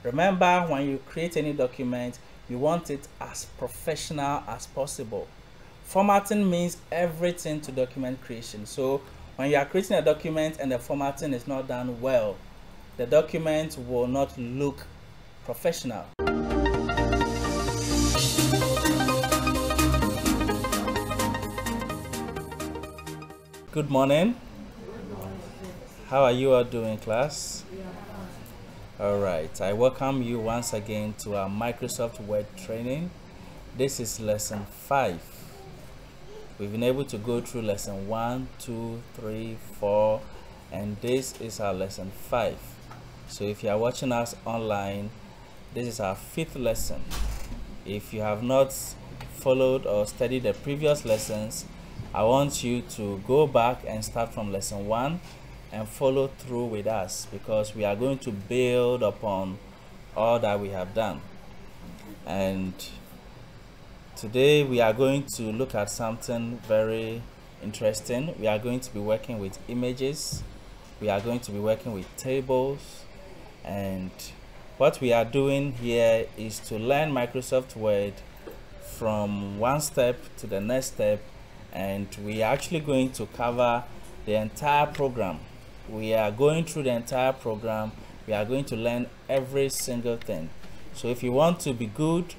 Remember, when you create any document, you want it as professional as possible. Formatting means everything to document creation. So when you are creating a document and the formatting is not done well, the document will not look professional. Good morning. How are you all doing, class? All right, I welcome you once again to our Microsoft Word training. This is lesson 5. We've been able to go through lesson 1, 2, 3, 4, and this is our lesson 5. So if you are watching us online, this is our 5th lesson. If you have not followed or studied the previous lessons, I want you to go back and start from lesson 1 and follow through with us, because we are going to build upon all that we have done. And today we are going to look at something very interesting. We are going to be working with images. We are going to be working with tables. And what we are doing here is to learn Microsoft Word from one step to the next step. And we are actually going to cover the entire program. We are going through the entire program. We are going to learn every single thing. So if you want to be good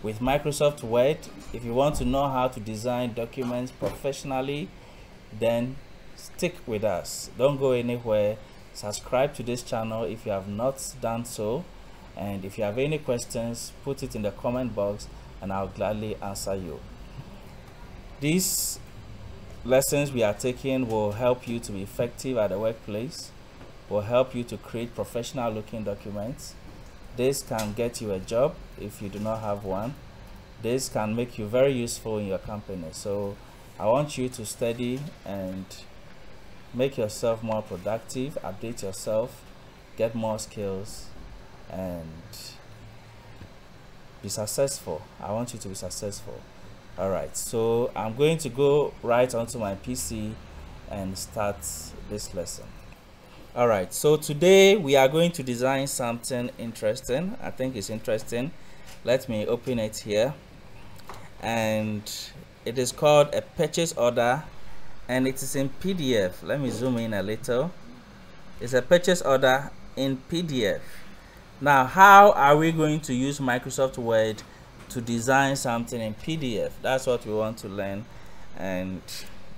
with Microsoft Word, if you want to know how to design documents professionally, then stick with us. Don't go anywhere. Subscribe to this channel if you have not done so. And if you have any questions, put it in the comment box and I'll gladly answer you. These lessons we are taking will help you to be effective at the workplace, will help you to create professional looking documents. This can get you a job if you do not have one. This can make you very useful in your company. So I want you to study and make yourself more productive, update yourself, get more skills, and be successful. I want you to be successful. Alright, so I'm going to go right onto my PC and start this lesson. Alright, so today we are going to design something interesting. I think it's interesting. Let me open it here. And it is called a purchase order, and it is in PDF. Let me zoom in a little. It's a purchase order in PDF. Now, how are we going to use Microsoft Word to design something in PDF? That's what we want to learn, and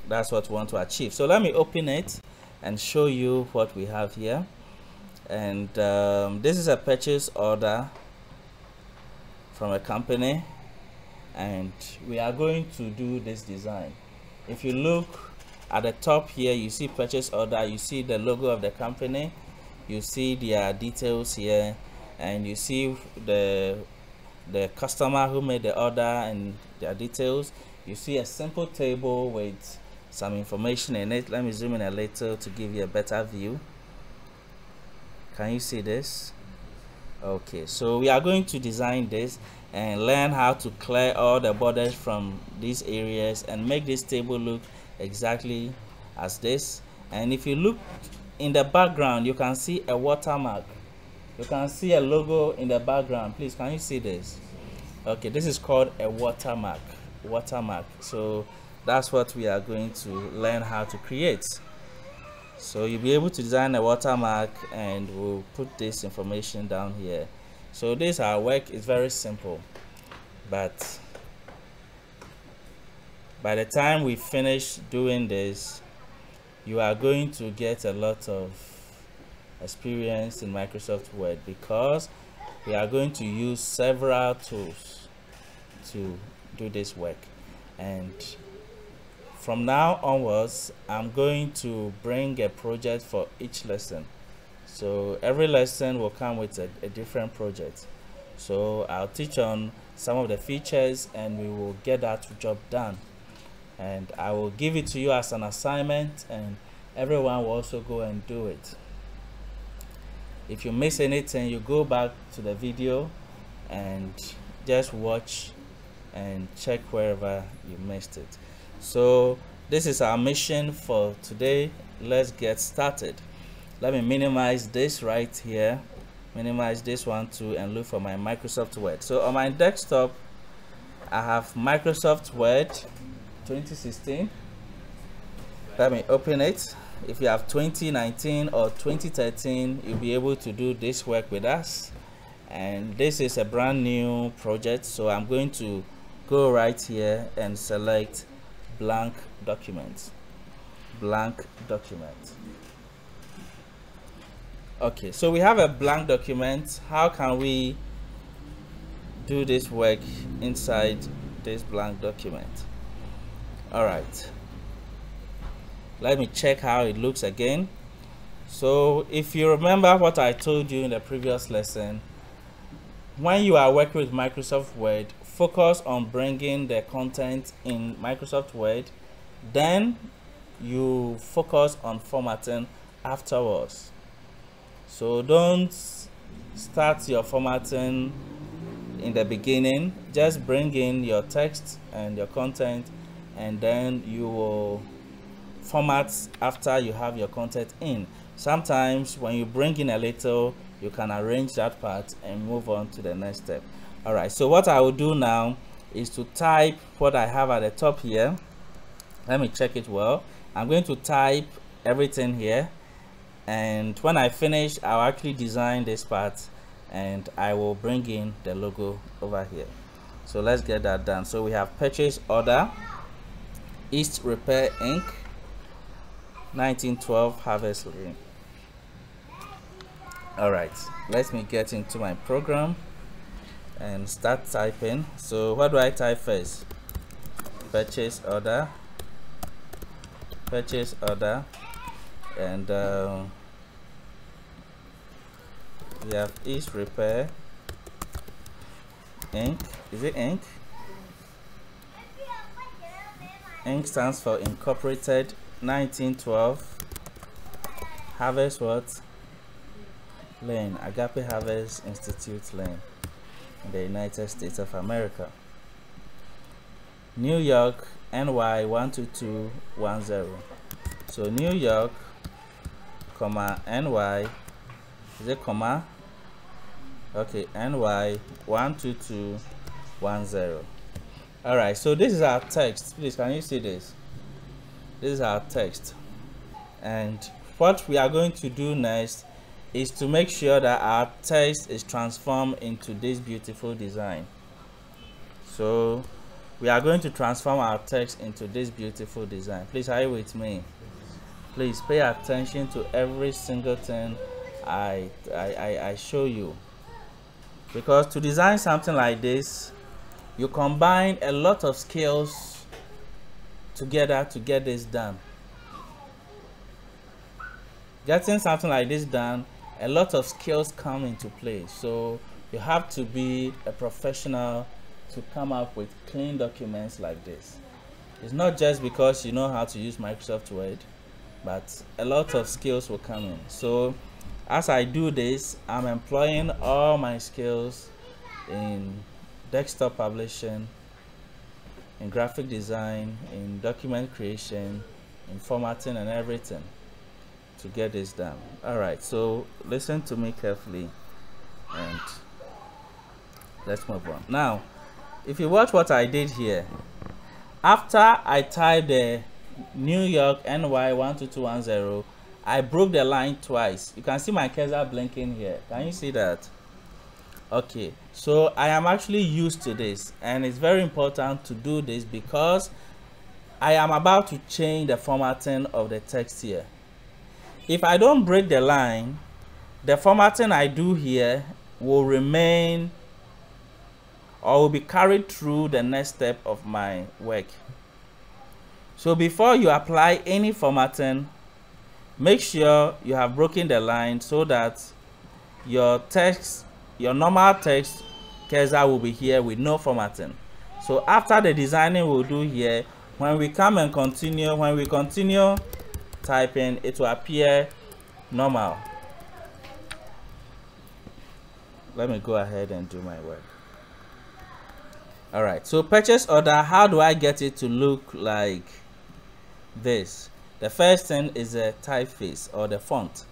that's what we want to achieve. So let me open it and show you what we have here. And this is a purchase order from a company, and we are going to do this design. If you look at the top here, you see purchase order, you see the logo of the company, you see their details here, and you see the customer who made the order and their details. You see a simple table with some information in it. Let me zoom in a little to give you a better view. Can you see this? Okay, so we are going to design this and learn how to clear all the borders from these areas and make this table look exactly as this. And if you look in the background, you can see a watermark. You can see a logo in the background. Please, can you see this? Okay, this is called a watermark. So that's what we are going to learn how to create. So you'll be able to design a watermark, and we'll put this information down here. So this, our work is very simple, but by the time we finish doing this, you are going to get a lot of experience in Microsoft Word, because we are going to use several tools to do this work. And from now onwards, I'm going to bring a project for each lesson. So every lesson will come with a different project. So I'll teach on some of the features and we will get that job done. And I will give it to you as an assignment, and everyone will also go and do it. If you miss anything, you go back to the video and just watch and check wherever you missed it. So this is our mission for today. Let's get started. Let me minimize this right here minimize this one too, and look for my Microsoft Word. So on my desktop I have Microsoft Word 2016. Let me open it. If you have 2019 or 2013, you'll be able to do this work with us. And this is a brand new project, so I'm going to go right here and select blank document. Blank document. Okay, so we have a blank document. How can we do this work inside this blank document? All right, let me check how it looks again. So if you remember what I told you in the previous lesson, when you are working with Microsoft Word, focus on bringing the content in Microsoft Word, then you focus on formatting afterwards. So don't start your formatting in the beginning. Just bring in your text and your content, and then you will format after you have your content in. Sometimes when you bring in a little, you can arrange that part and move on to the next step. All right, so what I will do now is to type what I have at the top here. Let me check it well. I'm going to type everything here, and when I finish, I'll actually design this part and I will bring in the logo over here. So let's get that done. So we have purchase order, East Repair Inc., 1912 Harvest Lane. All right, let me get into my program and start typing. So what do I type first? Purchase order, and we have East Repair Inc. Is it Inc? Inc stands for Incorporated, 1912 Harvest what? Lane, Agape Harvest Institute Lane, in the United States of America. New York, NY 12210. So New York, comma NY, is it comma? Okay, NY 12210. All right, so this is our text. Please, can you see this? This is our text, and what we are going to do next is to make sure that our text is transformed into this beautiful design. So we are going to transform our text into this beautiful design. Please, are you with me? Please pay attention to every single thing I show you, because to design something like this, you combine a lot of skills together to get this done. Getting something like this done, a lot of skills come into play. So you have to be a professional to come up with clean documents like this. It's not just because you know how to use Microsoft Word, but a lot of skills will come in. So as I do this, I'm employing all my skills in desktop publishing, in graphic design, in document creation, in formatting and everything to get this done. All right, so listen to me carefully and let's move on. Now, if you watch what I did here, after I typed the New York NY 12210, I broke the line twice. You can see my cursor blinking here. Can you see that? Okay, so I am actually used to this, and it's very important to do this because I am about to change the formatting of the text here. If I don't break the line, the formatting I do here will remain or will be carried through the next step of my work. So before you apply any formatting, make sure you have broken the line so that your text, your normal text cursor will be here with no formatting. So after the designing we'll do here, when we come and continue, when we continue typing, it will appear normal. Let me go ahead and do my work. All right, so purchase order, how do I get it to look like this? The first thing is the typeface or the font.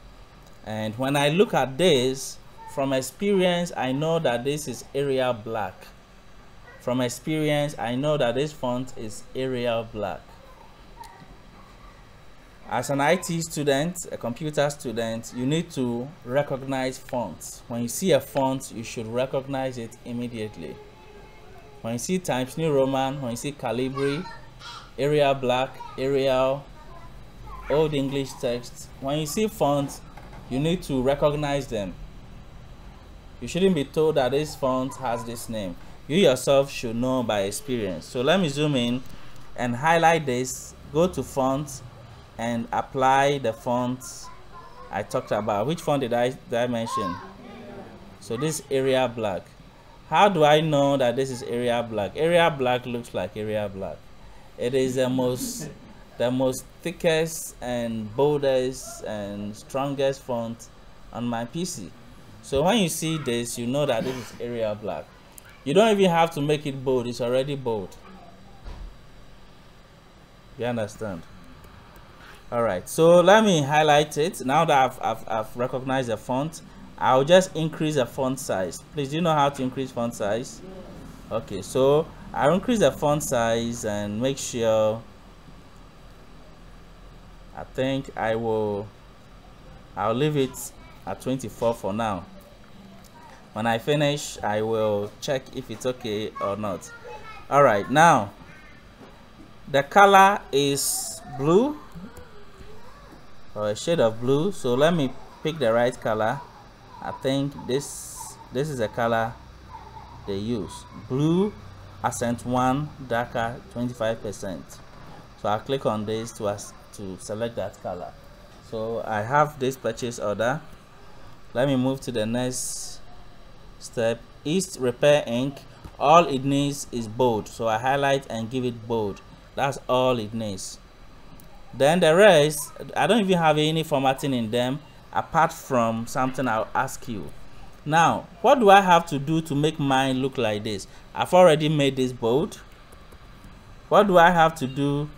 And when I look at this, from experience, I know that this is Arial Black. From experience, I know that this font is Arial Black. As an IT student, a computer student, you need to recognize fonts. When you see a font, you should recognize it immediately. When you see Times New Roman, when you see Calibri, Arial Black, Arial, Old English text, when you see fonts, you need to recognize them. You shouldn't be told that this font has this name. You yourself should know by experience. So let me zoom in and highlight this, go to fonts and apply the fonts I talked about. Which font did I mention? So this Arial Black. How do I know that this is Arial Black? Arial Black looks like Arial Black. It is the most thickest and boldest and strongest font on my PC. So when you see this, you know that this is Arial Black. You don't even have to make it bold, it's already bold. You understand? Alright, so let me highlight it. Now that I've recognized the font, I'll just increase the font size. Please, do you know how to increase font size? Okay, so I'll increase the font size and make sure, I think I'll leave it at 24 for now. When I finish, I will check if it's okay or not. Alright, now the color is blue, or a shade of blue. So let me pick the right color. I think this is the color they use. Blue, accent 1, darker 25%. So I'll click on this to select that color. So I have this purchase order. Let me move to the next step. East Repair Ink. All it needs is bold. So I highlight and give it bold. That's all it needs. Then the rest, I don't even have any formatting in them apart from something I'll ask you. Now, what do I have to do to make mine look like this? I've already made this bold. What do I have to do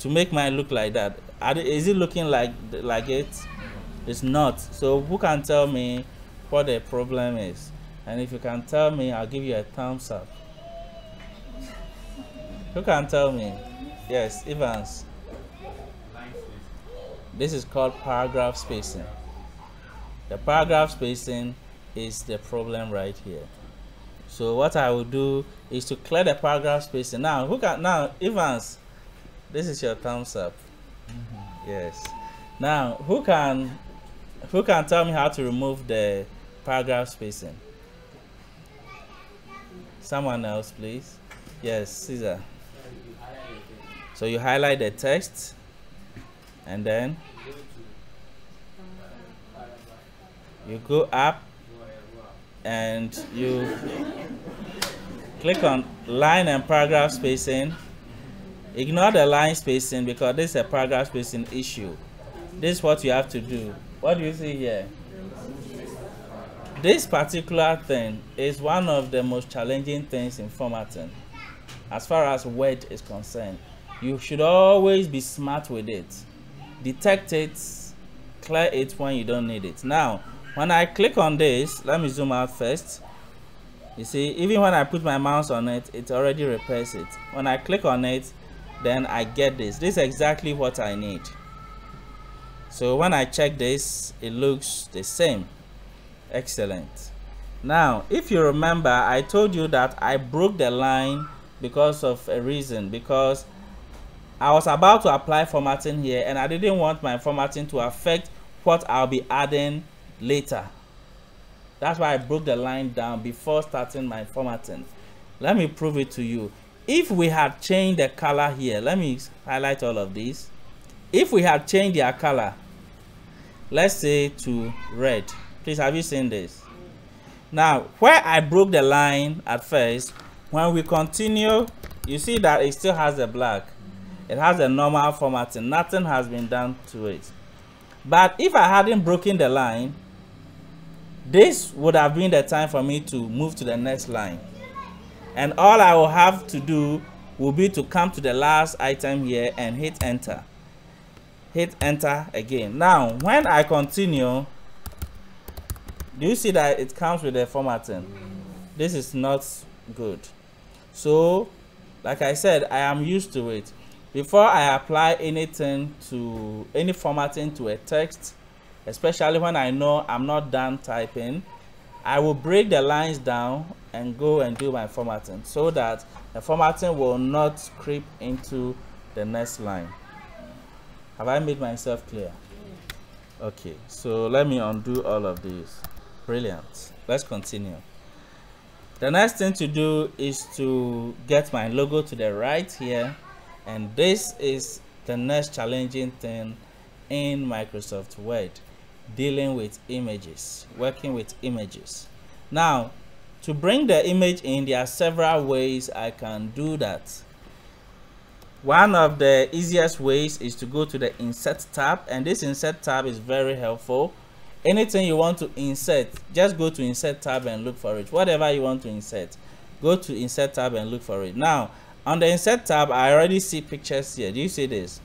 to make mine look like that? Is it looking like it? It's not. So who can tell me what the problem is? And if you can tell me, I'll give you a thumbs up. Who can tell me? Yes, Evans. This is called paragraph spacing. The paragraph spacing is the problem right here. So what I will do is to clear the paragraph spacing. Now, Evans, this is your thumbs up. Yes. Now, who can tell me how to remove the paragraph spacing? Someone else, please. Yes, Caesar. So you highlight the text and then you go up and you click on line and paragraph spacing. Ignore the line spacing because this is a paragraph spacing issue. This is what you have to do. What do you see here? This particular thing is one of the most challenging things in formatting as far as Word is concerned. You should always be smart with it. Detect it, clear it when you don't need it. Now, when I click on this, let me zoom out first. You see, even when I put my mouse on it, it already repairs it. When I click on it, then I get this. This is exactly what I need. So when I check this, it looks the same. Excellent. Now, if you remember, I told you that I broke the line because of a reason, because I was about to apply formatting here and I didn't want my formatting to affect what I'll be adding later. That's why I broke the line down before starting my formatting. Let me prove it to you. If we had changed the color here, let me highlight all of these. If we had changed their color, let's say to red. Please, have you seen this? Now, where I broke the line at first, when we continue, you see that it still has the black. It has a normal formatting. Nothing has been done to it. But if I hadn't broken the line, this would have been the time for me to move to the next line. And all I will have to do will be to come to the last item here and hit enter. Hit enter again. Now, when I continue, Do you see that it comes with the formatting? This is not good. So like I said, I am used to it. Before I apply anything to any formatting to a text, especially when I know I'm not done typing, I will break the lines down and go and do my formatting so that the formatting will not creep into the next line. Have I made myself clear? Okay, so let me undo all of these. Brilliant. Let's continue. The next thing to do is to get my logo to the right here, and this is the next challenging thing in Microsoft Word, dealing with images, working with images. Now, to bring the image in, there are several ways I can do that. One of the easiest ways is to go to the Insert tab, and this Insert tab is very helpful. Anything you want to insert, just go to Insert tab and look for it. Whatever you want to insert, go to Insert tab and look for it. Now, on the Insert tab, I already see pictures here. Do you see this?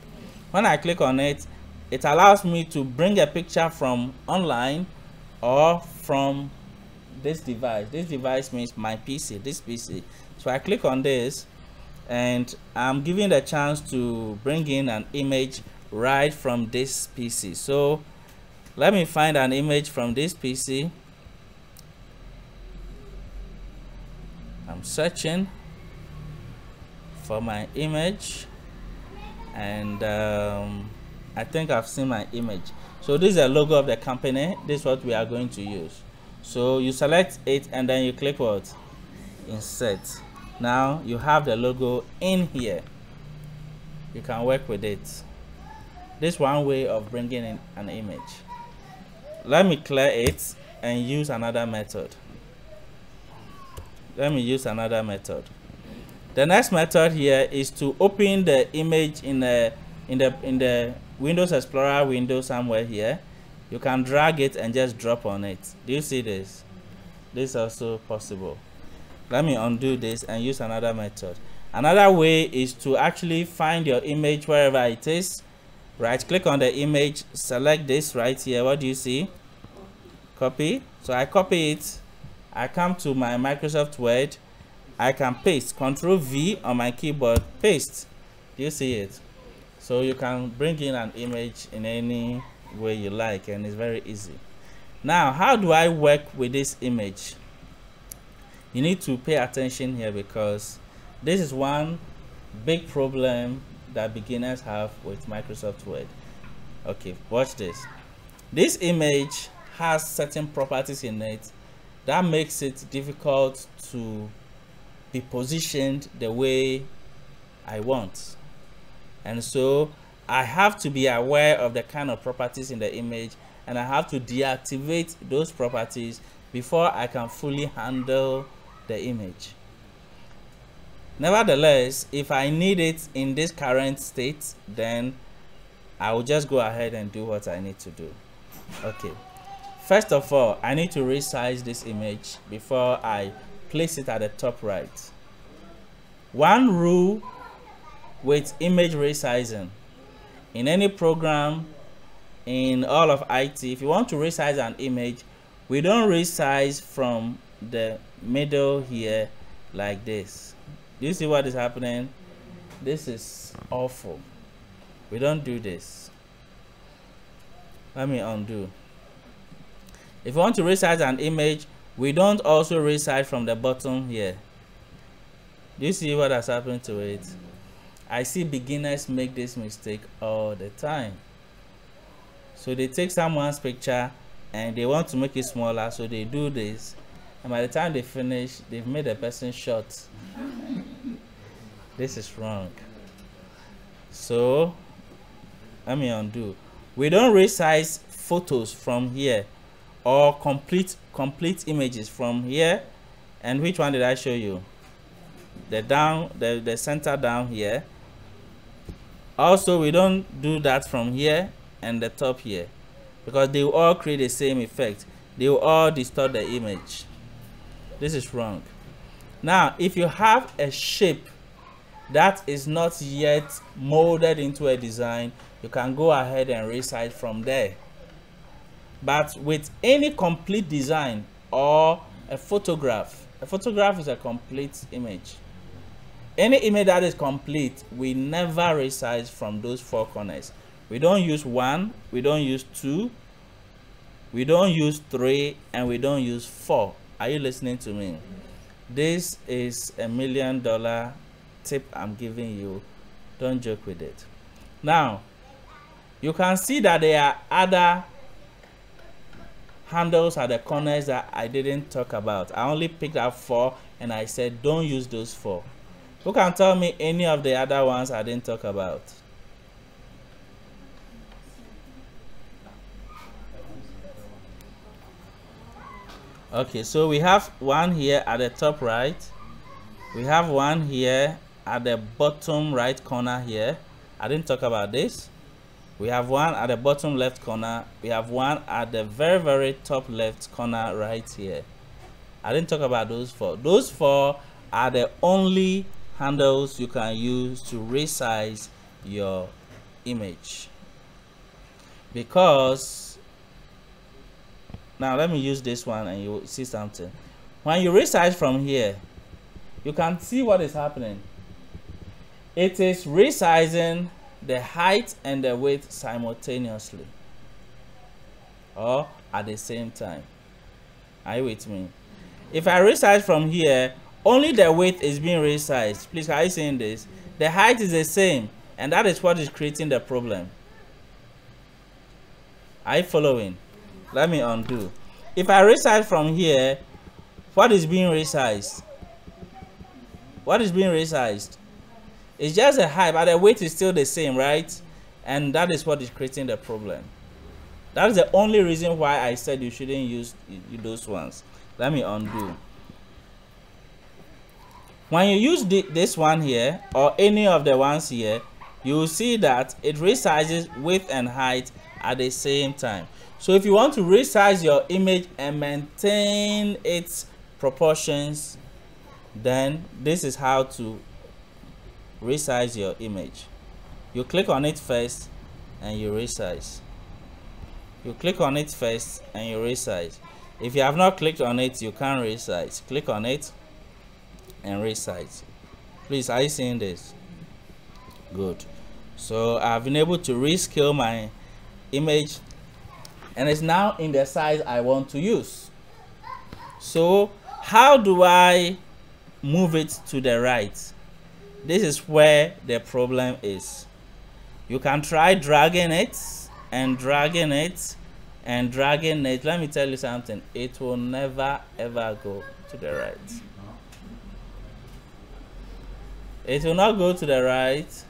When I click on it, it allows me to bring a picture from online or from this device. This device means my PC, this PC. So I click on this, and I'm given the chance to bring in an image right from this PC. So let me find an image from this PC. I'm searching for my image, and I think I've seen my image. So this is the logo of the company. This is what we are going to use. So you select it and then you click what? Insert. Now you have the logo in here. You can work with it. This is one way of bringing in an image. Let me clear it and use another method. Let me use another method. The next method here is to open the image in the Windows Explorer window somewhere here. You can drag it and just drop on it. Do you see this? This is also possible. Let me undo this and use another method. Another way is to actually find your image wherever it is. Right click on the image, select this right here. What do you see? Copy. So I copy it. I come to my Microsoft Word. I can paste. Ctrl V on my keyboard. Paste. Do you see it? So you can bring in an image in any way you like, and it's very easy. Now, how do I work with this image? You need to pay attention here, because this is one big problem that beginners have with Microsoft Word. Okay, watch this. This image has certain properties in it that makes it difficult to be positioned the way I want. And so I have to be aware of the kind of properties in the image, and I have to deactivate those properties before I can fully handle the image. Nevertheless, if I need it in this current state, then I will just go ahead and do what I need to do. Okay, first of all, I need to resize this image before I place it at the top right. One rule with image resizing in any program, in all of IT, if you want to resize an image, we don't resize from the middle here like this. Do you see what is happening? This is awful. We don't do this. Let me undo. If you want to resize an image, we don't also resize from the bottom here. Do you see what has happened to it? I see beginners make this mistake all the time. So they take someone's picture and they want to make it smaller, so they do this, and by the time they finish, they've made the person short. This is wrong. So let me undo. We don't resize photos from here, or complete images from here. And which one did I show you? The center down here. Also, we don't do that from here and the top here, because they will all create the same effect. They will all distort the image. This is wrong. Now, if you have a shape that is not yet molded into a design, you can go ahead and resize from there. But with any complete design or a photograph is a complete image. Any image that is complete, we never resize from those 4 corners. We don't use 1, we don't use 2, we don't use 3, and we don't use 4. Are you listening to me? This is $1 million tip I'm giving you. Don't joke with it. Now, you can see that there are other handles at the corners that I didn't talk about. I only picked up 4 and I said don't use those 4. Who can tell me any of the other ones I didn't talk about? Okay, so we have one here at the top right. We have one here at the bottom right corner here. I didn't talk about this. We have one at the bottom left corner. We have one at the very, very top left corner right here. I didn't talk about those 4. Those 4 are the only handles you can use to resize your image. Because now let me use this one and you'll see something. When you resize from here, you can see what is happening. It is resizing the height and the width simultaneously or at the same time. Are you with me? If I resize from here, only the width is being resized. Please, are you seeing this? The height is the same, and that is what is creating the problem. Are you following? Let me undo. If I resize from here, what is being resized? What is being resized? It's just the height, but the weight is still the same, right? And that is what is creating the problem. That is the only reason why I said you shouldn't use those ones. Let me undo. When you use this one here or any of the ones here, you will see that it resizes width and height at the same time. So if you want to resize your image and maintain its proportions, then this is how to resize your image. You click on it first and you resize. You click on it first and you resize. If you have not clicked on it, you can't resize. Click on it and resize. Please, are you seeing this? Good. So I've been able to rescale my image and it's now in the size I want to use. So how do I move it to the right? This is where the problem is. You can try dragging it and dragging it and dragging it. Let me tell you something. It will never ever go to the right. It will not go to the right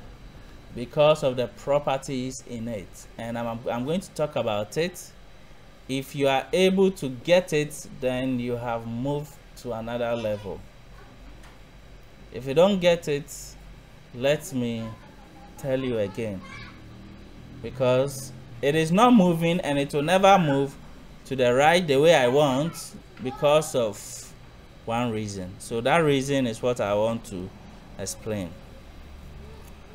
because of the properties in it, and I'm going to talk about it. If you are able to get it, then you have moved to another level. If you don't get it, let me tell you again, because it is not moving and it will never move to the right the way I want because of one reason. So that reason is what I want to explain.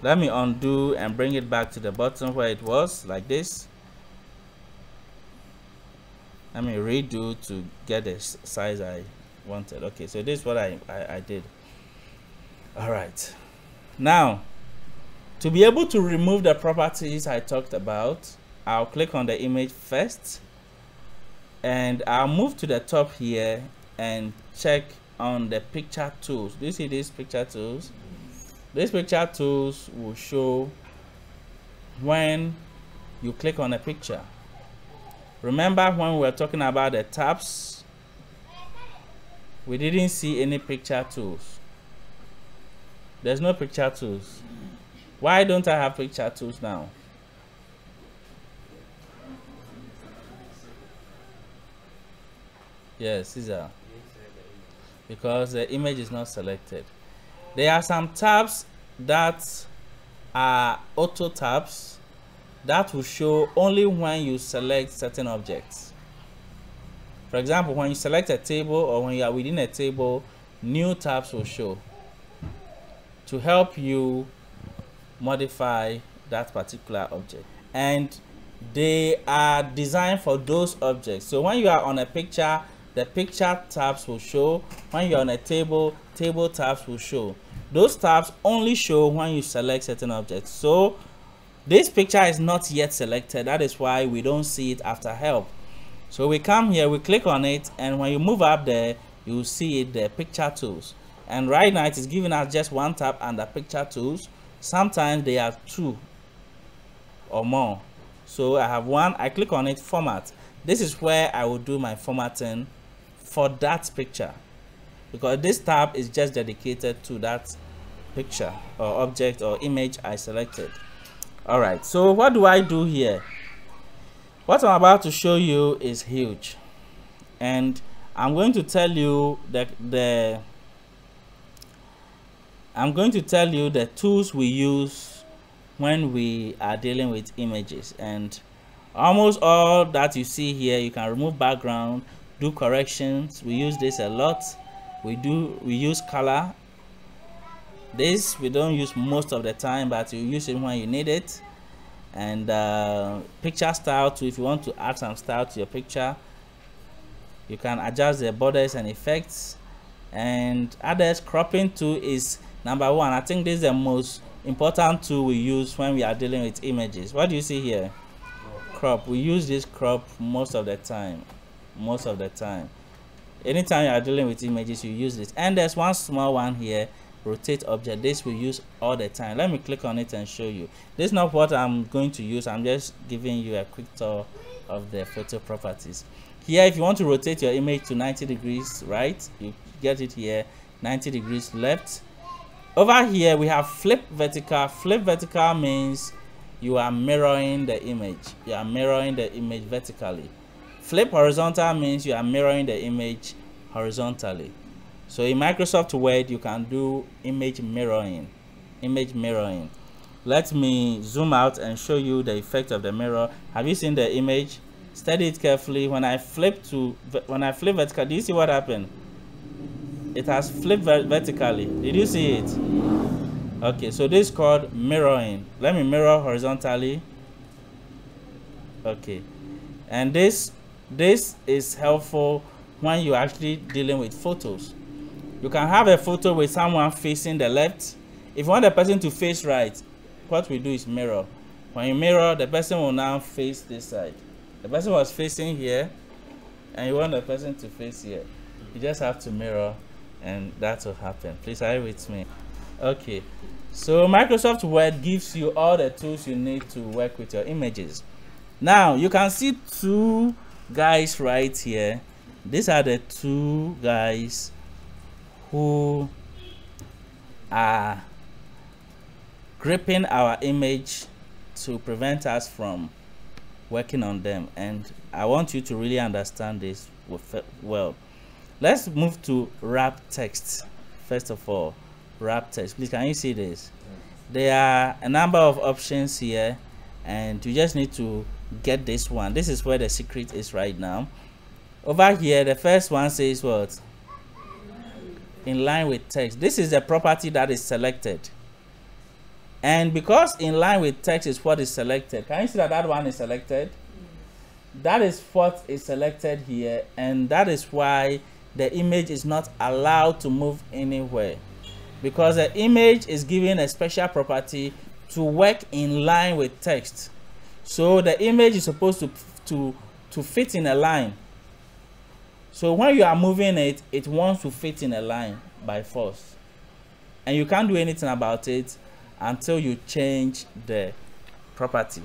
Let me undo and bring it back to the bottom where it was, like this. Let me redo to get the size I wanted. Okay, so this is what I did. All right, now to be able to remove the properties I talked about, I'll click on the image first and I'll move to the top here and check on the picture tools. Do you see these picture tools? These picture tools will show when you click on a picture. Remember when we were talking about the tabs, we didn't see any picture tools. There's no picture tools. Why don't I have picture tools now? Yes, Caesar. Because the image is not selected. There are some tabs that are auto tabs that will show only when you select certain objects. For example, when you select a table or when you are within a table, new tabs will show to help you modify that particular object. And They are designed for those objects. So when you are on a picture, the picture tabs will show. When you're on a table, table tabs will show. Those tabs only show when you select certain objects. So this picture is not yet selected. That is why we don't see it after help. So we come here, we click on it, and when you move up there, you will see it, the picture tools. And right now it is giving us just one tab under picture tools. Sometimes they are two or more. So I have one, I click on it, format. This is where I will do my formatting for that picture, because this tab is just dedicated to that picture or object or image I selected. All right, so what do I do here? What I'm about to show you is huge, and I'm going to tell you the tools we use when we are dealing with images. And almost all that you see here, you can remove background, do corrections. We use this a lot. We use color. This we don't use most of the time, but you use it when you need it. And picture style too. If you want to add some style to your picture, you can adjust the borders and effects. And others, cropping tool is number one. I think this is the most important tool we use when we are dealing with images. What do you see here? Crop. We use this crop most of the time. Anytime you are dealing with images, you use this. And there's one small one here, rotate object. This we use all the time. Let me click on it and show you. This is not what I'm going to use. I'm just giving you a quick tour of the photo properties. Here, if you want to rotate your image to 90 degrees right, you get it here. 90 degrees left. Over here we have flip vertical. Flip vertical means you are mirroring the image. You are mirroring the image vertically. Flip horizontal means you are mirroring the image horizontally. So in Microsoft Word, you can do image mirroring. Let me zoom out and show you the effect of the mirror. Have you seen the image? Study it carefully. When I flip vertical, do you see what happened? It has flipped vertically. Did you see it? Okay, so this is called mirroring. Let me mirror horizontally. Okay, and this is helpful when you're actually dealing with photos. You can have a photo with someone facing the left. If you want the person to face right, what we do is mirror. When you mirror, the person will now face this side. The person was facing here, and you want the person to face here. You just have to mirror, and that will happen. Please, are you with me? Okay, so Microsoft Word gives you all the tools you need to work with your images. Now, you can see two guys right here. These are the two guys who are gripping our image to prevent us from working on them, and I want you to really understand this well. Let's move to wrap text. First of all, wrap text. Please, can you see this? There are a number of options here, and you just need to get this one. This is where the secret is right now. Over here, the first one says what? In line with text. This is the property that is selected. And because in line with text is what is selected, can you see that that one is selected? That is what is selected here, and that is why the image is not allowed to move anywhere, because the image is given a special property to work in line with text. So the image is supposed to fit in a line. So when you are moving it, it wants to fit in a line by force, and you can't do anything about it until you change the property.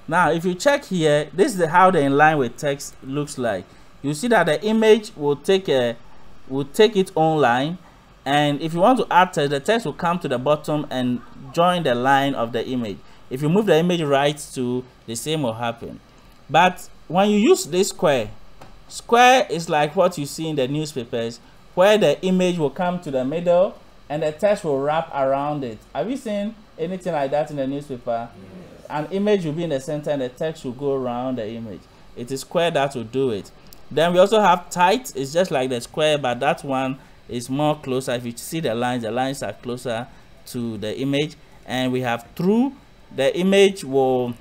Now, if you check here, this is how the inline with text looks like. You see that the image will take its own line, and if you want to add text, the text will come to the bottom and join the line of the image. If you move the image right to, the same will happen. But when you use this square is like what you see in the newspapers, where the image will come to the middle and the text will wrap around it. Have you seen anything like that in the newspaper? Yes. An image will be in the center and the text will go around the image. It is square that will do it. Then we also have tight. It's just like the square, but that one is more closer. If you see the lines are closer to the image. And we have through. The image will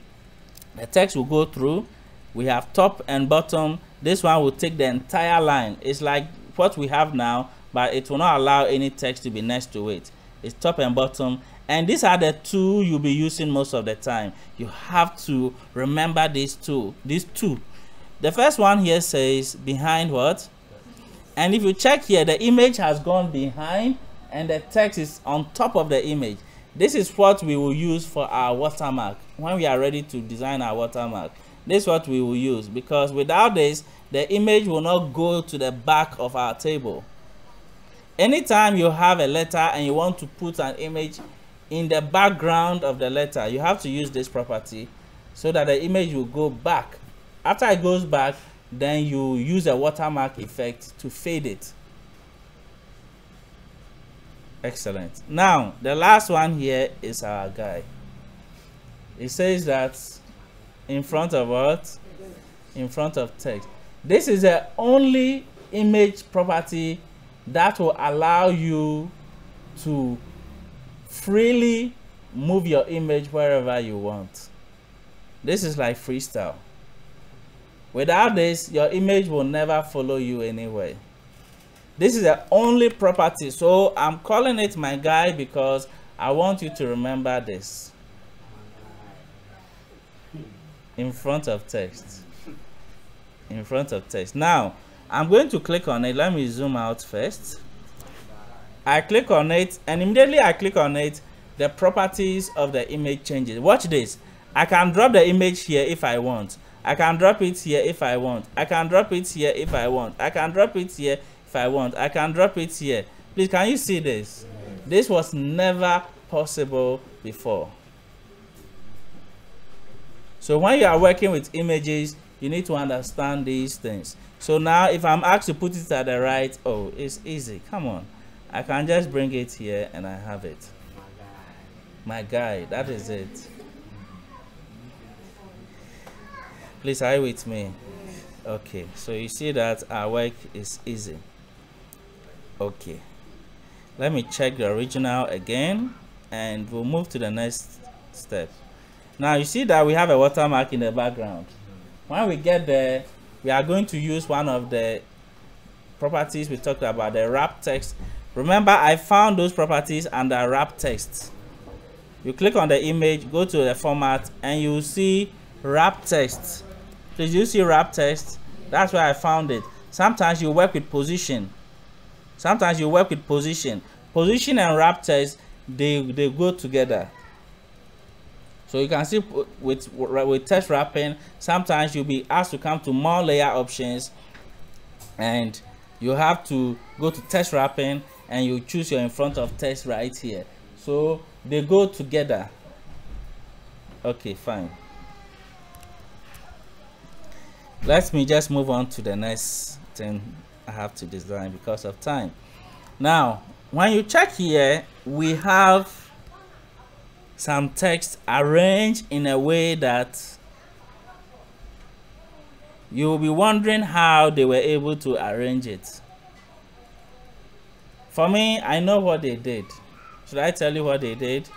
The text will go through. We have top and bottom. This one will take the entire line. It's like what we have now, but it will not allow any text to be next to it. It's top and bottom. And these are the two you'll be using most of the time. You have to remember these two. The first one here says behind what? And if you check here, the image has gone behind and the text is on top of the image. This is what we will use for our watermark. When we are ready to design our watermark, this is what we will use, because without this, the image will not go to the back of our table. Anytime you have a letter and you want to put an image in the background of the letter, you have to use this property so that the image will go back. After it goes back, then you use a watermark effect to fade it. Excellent. Now, the last one here is our guy. It says that in front of what? In front of text. This is the only image property that will allow you to freely move your image wherever you want. This is like freestyle. Without this, your image will never follow you anywhere. This is the only property, so I'm calling it my guy because I want you to remember this. In front of text. In front of text. Now, I'm going to click on it. Let me zoom out first. I click on it, and immediately I click on it, the properties of the image changes. Watch this. I can drop the image here if I want. I can drop it here if I want. I can drop it here if I want. I can drop it here if I want. I can drop it here. Please, can you see this? This was never possible before. So when you are working with images, you need to understand these things. So now if I'm asked to put it at the right, oh, it's easy. Come on. I can just bring it here and I have it. My guy, that is it. Please, are you with me? Okay, so you see that our work is easy. Okay, let me check the original again and we'll move to the next step. Now you see that we have a watermark in the background. When we get there, we are going to use one of the properties we talked about, the wrap text. Remember, I found those properties under wrap text. You click on the image, go to the format, and you see wrap text. Please, you see wrap text? That's where I found it. Sometimes you work with position. Sometimes you work with position. Position and wrap text, they go together. So you can see with text wrapping, sometimes you'll be asked to come to more layer options, and you have to go to text wrapping and you choose your in front of text right here. So they go together. Okay, fine. Let me just move on to the next thing I have to design because of time. Now, when you check here, we have some text arranged in a way that you will be wondering how they were able to arrange it. For me, I know what they did. Should I tell you what they did?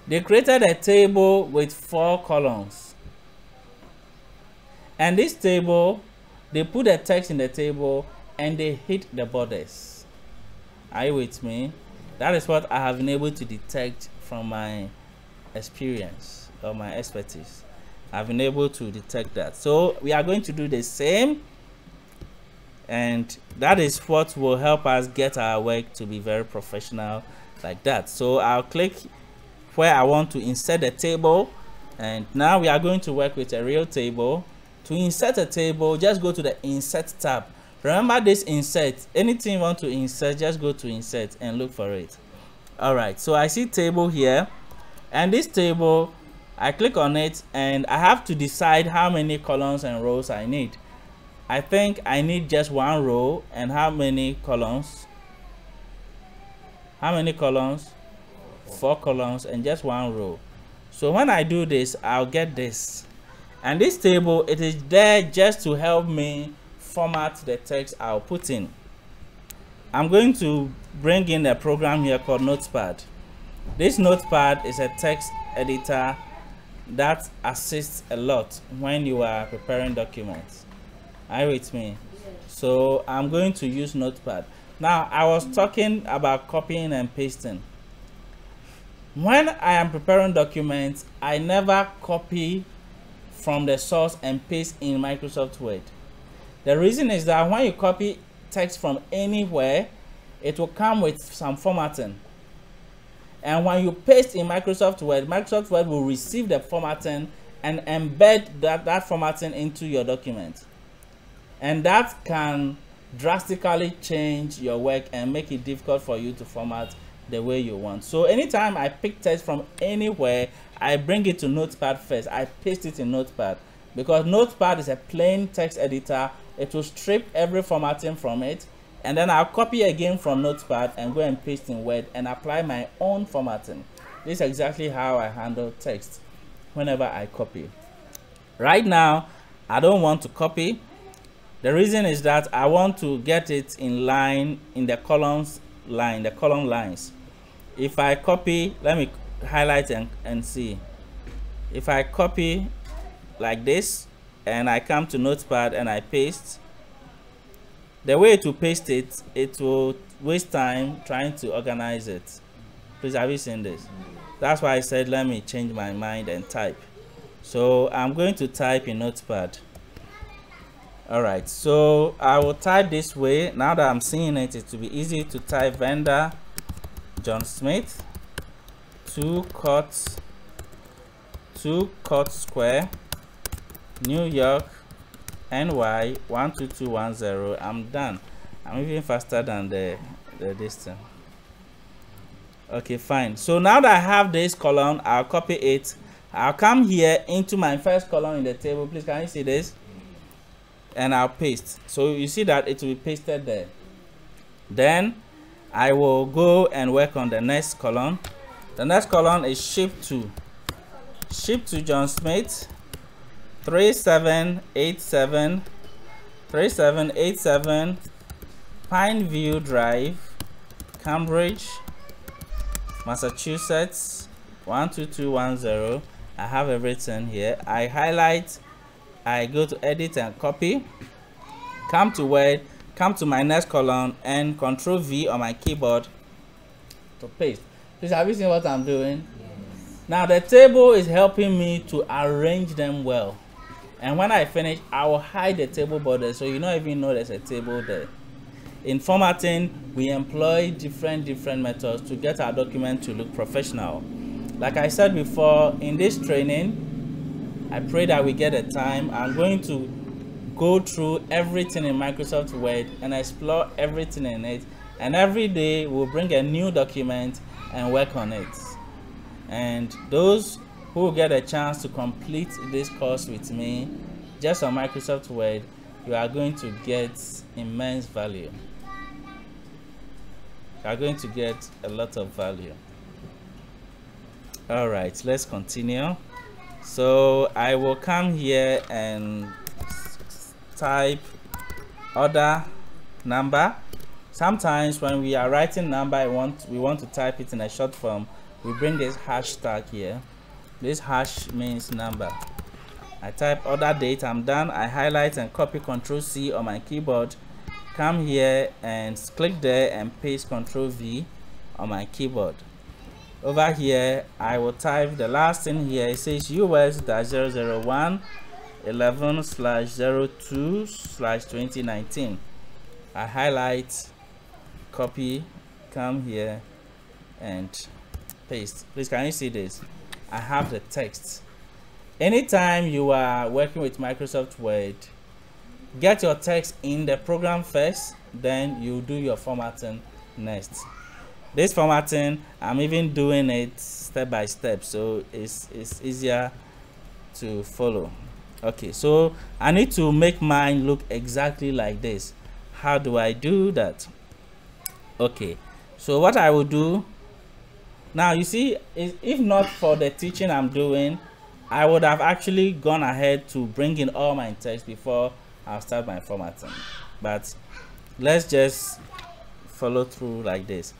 They created a table with 4 columns. And this table, they put the text in the table and they hit the borders. Are you with me? That is what I have been able to detect from my experience or my expertise. I've been able to detect that. So we are going to do the same, and that is what will help us get our work to be very professional like that. So I'll click where I want to insert the table, and now we are going to work with a real table. To insert a table, just go to the insert tab. Remember this insert. Anything you want to insert, just go to insert and look for it. All right, so I see table here, and this table, I click on it and I have to decide how many columns and rows I need. I think I need just 1 row. And how many columns? How many columns? 4 columns and just 1 row. So when I do this, I'll get this. And this table, it is there just to help me format the text I'll put in. I'm going to bring in a program here called Notepad. This Notepad is a text editor that assists a lot when you are preparing documents. Are you with me? So I'm going to use Notepad. Now, I was talking about copying and pasting. When I am preparing documents, I never copy from the source and paste in Microsoft Word. The reason is that when you copy text from anywhere, it will come with some formatting. And when you paste in Microsoft Word will receive the formatting and embed that formatting into your document. And that can drastically change your work and make it difficult for you to format the way you want. So anytime I pick text from anywhere, I bring it to Notepad first. I paste it in Notepad because Notepad is a plain text editor. It will strip every formatting from it, and then I'll copy again from Notepad and go and paste in Word and apply my own formatting. This is exactly how I handle text whenever I copy. Right now, I don't want to copy. The reason is that I want to get it in line in the column lines. If I copy, let me highlight and see. If I copy like this and I come to Notepad and I paste, the way to paste it, it will waste time trying to organize it. Please, have you seen this? That's why I said let me change my mind and type. So I'm going to type in Notepad. Alright, so I will type this way. Now that I'm seeing it, it will be easy to type vendor John Smith 2 Court Square, New York, NY 12210. I'm done. I'm even faster than the distance. Okay, fine. So now that I have this column, I'll copy it. I'll come here into my first column in the table. Please, can you see this? And I'll paste. So you see that it will be pasted there. Then I will go and work on the next column. The next column is ship to John Smith 3787 Pineview Drive, Cambridge, Massachusetts 12210. I have everything here. I highlight, I go to edit and copy, come to Word, come to my next column and Control V on my keyboard to paste. Please, have you seen what I'm doing? Yes. Now the table is helping me to arrange them well. And when I finish, I will hide the table border so you don't even know there's a table there. In formatting, we employ different methods to get our document to look professional. Like I said before, in this training, I pray that we get a time. I'm going to go through everything in Microsoft Word and explore everything in it. And every day we'll bring a new document and work on it. And those who will get a chance to complete this course with me, just on Microsoft Word, you are going to get immense value. You are going to get a lot of value. All right, let's continue. So I will come here and type order number. Sometimes when we are writing number, we want to type it in a short form. We bring this hashtag here. This hash means number. I type order date. I'm done. I highlight and copy Control C on my keyboard. Come here and click there and paste Control V on my keyboard. Over here, I will type the last thing here. It says US-001 11/02/2019. I highlight, copy, come here and paste. Please, can you see this? I have the text. Anytime you are working with Microsoft Word, get your text in the program first, then you do your formatting next. This formatting, I'm even doing it step by step, so it's easier to follow. Okay, so I need to make mine look exactly like this. How do I do that? Okay, so what I will do now, you see, if not for the teaching I'm doing, I would have actually gone ahead to bring in all my text before I'll start my formatting. But let's just follow through like this.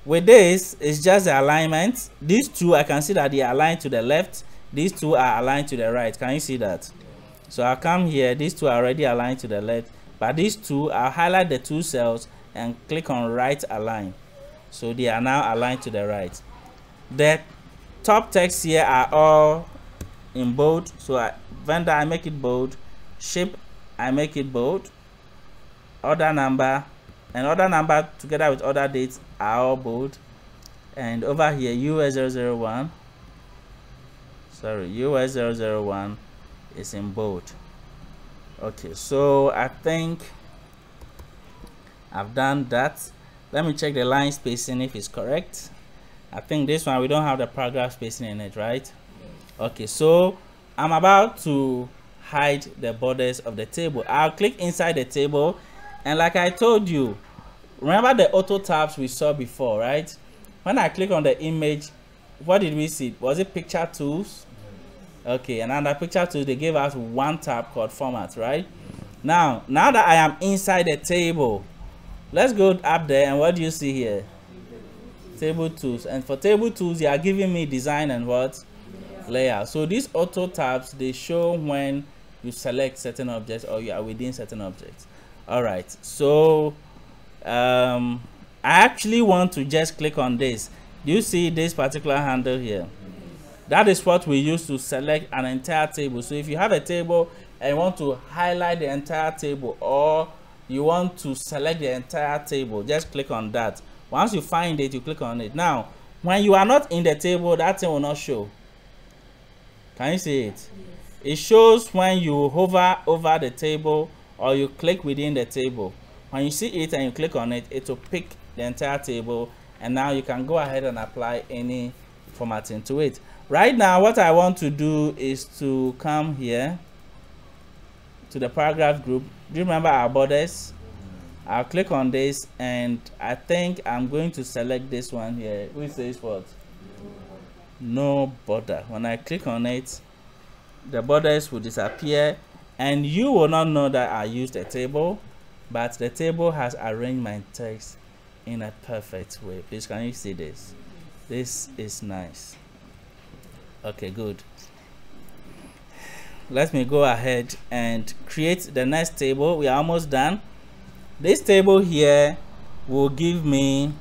With this, it's just the alignment. These two, I can see that they align to the left. these two are aligned to the right. Can you see that? So I'll come here, these two are already aligned to the left, but these two, I'll highlight the two cells and click on right align. So they are now aligned to the right. The top text here are all in bold. So vendor, I make it bold. Ship, I make it bold. Order number and order number together with order dates are all bold. And over here, US001, sorry, US001 is in bold. Okay, so I think I've done that. Let me check the line spacing if it's correct. I think this one, we don't have the paragraph spacing in it, right? Okay, so I'm about to hide the borders of the table. I'll click inside the table, and like I told you, remember the auto tabs we saw before, right? When I click on the image, what did we see? Was it picture tools? Okay, and under picture tools, they gave us one tab called format, right? Now that I am inside the table, let's go up there, and what do you see here? Table tools. And for table tools, they are giving me design and what? Layout. So these auto tabs, they show when you select certain objects or you are within certain objects. All right, so I actually want to just click on this. Do you see this particular handle here? That is what we use to select an entire table. So if you have a table and you want to highlight the entire table, or you want to select the entire table, just click on that. Once you find it, you click on it. Now, when you are not in the table, that thing will not show. Can you see it? Yes. It shows when you hover over the table or you click within the table. When you see it and you click on it, it will pick the entire table, and now you can go ahead and apply any formatting to it. Right now, what I want to do is to come here to the paragraph group. Do you remember our borders? I'll click on this, and I think I'm going to select this one here, which says what? No border. When I click on it, the borders will disappear, and you will not know that I used a table, but the table has arranged my text in a perfect way. Please, can you see this? This is nice. Okay, good. Let me go ahead and create the next table. We are almost done. This table here will give me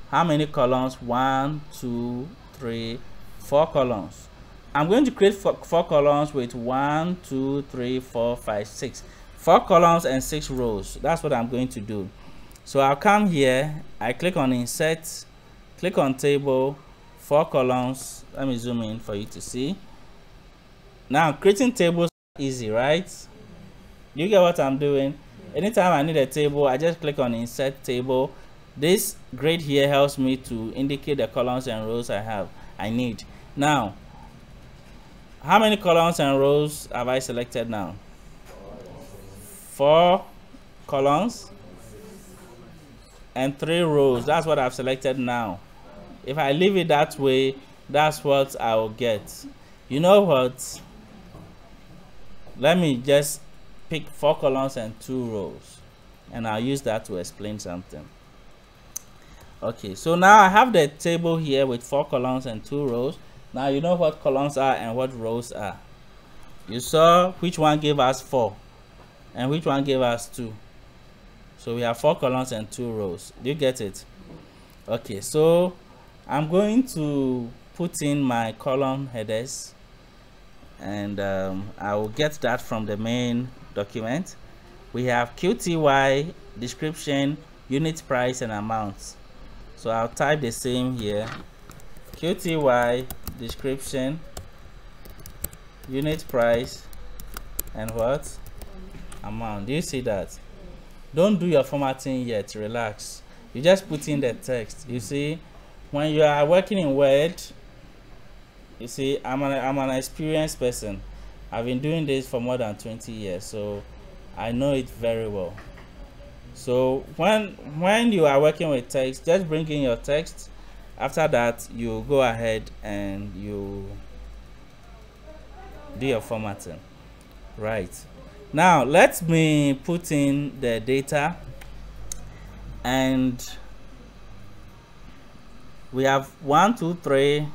how many columns? 1, 2, 3, 4 columns. I'm going to create four columns with 1, 2, 3, 4, 5, 6. 4 columns and 6 rows. That's what I'm going to do. So I'll come here, I click on insert, click on table, 4 columns. Let me zoom in for you to see. Now creating tables is easy, right? You get what I'm doing? Anytime I need a table, I just click on insert table. This grid here helps me to indicate the columns and rows I need. Now, how many columns and rows have I selected now? 4 columns and 3 rows. That's what I've selected now. If I leave it that way, that's what I will get. You know what? Let me just pick 4 columns and 2 rows, and I'll use that to explain something. Okay, so now I have the table here with 4 columns and 2 rows. Now you know what columns are and what rows are. You saw which one gave us 4 and which one gave us 2. So we have 4 columns and 2 rows. Do you get it? Okay, so I'm going to put in my column headers, and I will get that from the main document. We have QTY, description, unit price, and amount. So I'll type the same here. QTY, description, unit price, and what? Amount. Do you see that? Don't do your formatting yet. Relax. You just put in the text. You see, when you are working in Word, you see, I'm an experienced person. I've been doing this for more than 20 years, so I know it very well. So when you are working with text, just bring in your text. After that, you go ahead and you do your formatting. Right. Now let me put in the data, and we have 1, 2, 3,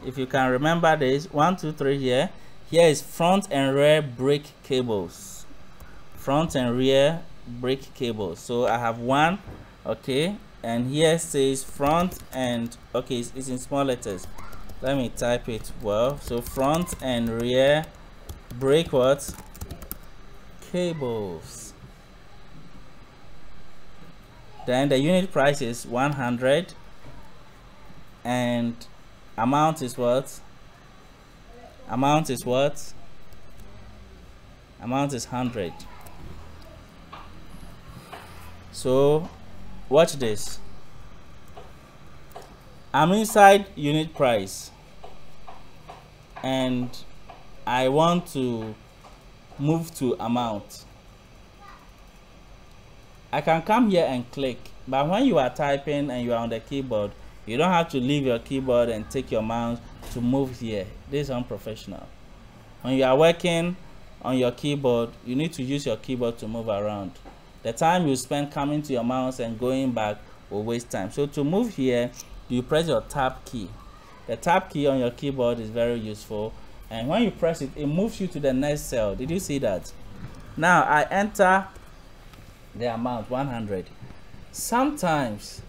if you can remember this, 1 2 3 here. Here is front and rear brake cables, front and rear brake cables. So I have one, okay, and here says front and, okay, it's in small letters. Let me type it well. So front and rear brake what? Cables. Then the unit price is 100 and amount is what? Amount is what? Amount is 100. So watch this. I'm inside unit price and I want to move to amount. I can come here and click, but when you are typing and you are on the keyboard, you don't have to leave your keyboard and take your mouse to move here. This is unprofessional. When you are working on your keyboard, you need to use your keyboard to move around. The time you spend coming to your mouse and going back will waste time. So to move here, you press your tab key. The tab key on your keyboard is very useful, and when you press it, it moves you to the next cell. Did you see that? Now I enter the amount 100. Sometimes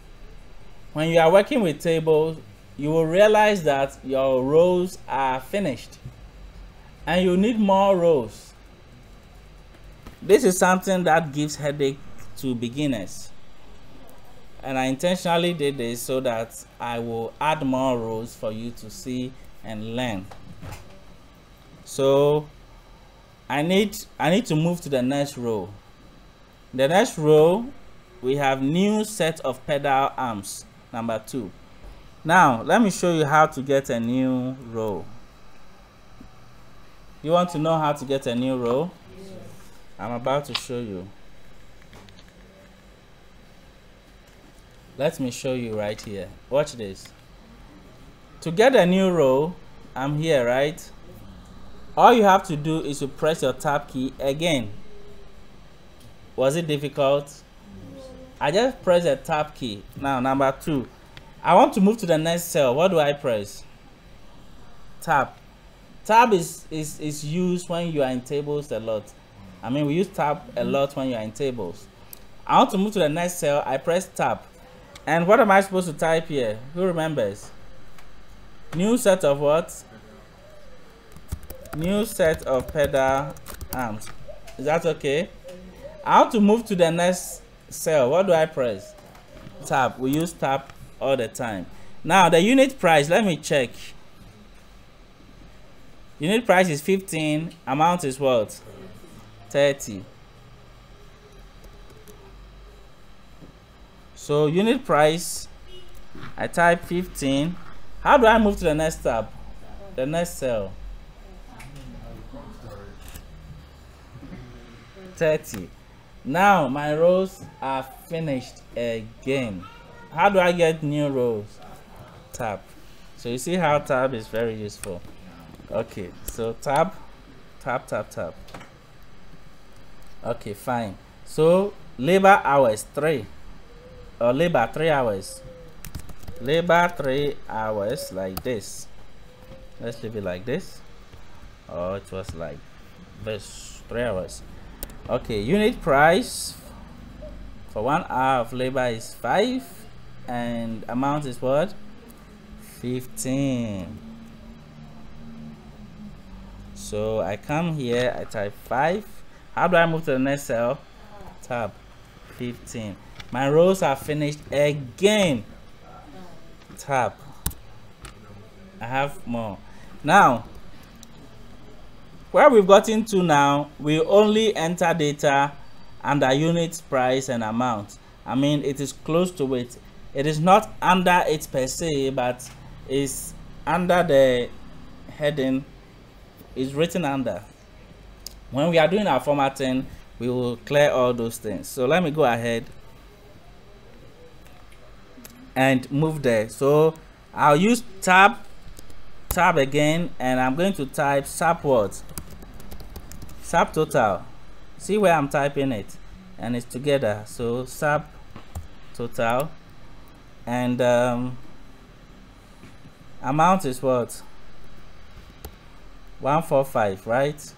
when you are working with tables, you will realize that your rows are finished and you need more rows. This is something that gives headache to beginners, and I intentionally did this so that I will add more rows for you to see and learn. So I need to move to the next row. The next row, we have new set of pedal arms, number 2. Now let me show you how to get a new row. You want to know how to get a new row? Yes. I'm about to show you. Let me show you right here. Watch this. To get a new row, I'm here, right? All you have to do is to press your tab key again. Was it difficult? I just press the tab key. Now number 2. I want to move to the next cell. What do I press? Tab. Tab is used when you are in tables a lot. I mean, we use tab a lot when you are in tables. I want to move to the next cell. I press tab. And what am I supposed to type here? Who remembers? New set of what? New set of pedal arms. Is that okay? I want to move to the next cell. What do I press? Tab. We use tab all the time. Now the unit price, let me check. Unit price is 15. Amount is what? 30. So unit price, I type 15. How do I move to the next tab? The next cell? 30. Now my rows are finished again. How do I get new rows? Tab. So you see how tab is very useful. Okay, so tab, tab, tab, tab. Okay, fine. So labor hours 3, or labor 3 hours. Labor 3 hours, like this. Let's leave it like this. Or it was like this, 3 hours. Okay, unit price for 1 hour of labor is 5, and amount is what? 15. So I come here, I type 5. How do I move to the next cell? Tab. 15. My rows are finished again. Tab. I have more. Now, where we've gotten to now, we only enter data under unit price and amount. I mean, it is close to it. It is not under it per se, but is under the heading, is written under. When we are doing our formatting, we will clear all those things. So let me go ahead and move there. So I'll use tab again, and I'm going to type SAP what? SAP total. See where I'm typing it, and it's together. So SAP total, and Amount is what? 145, right?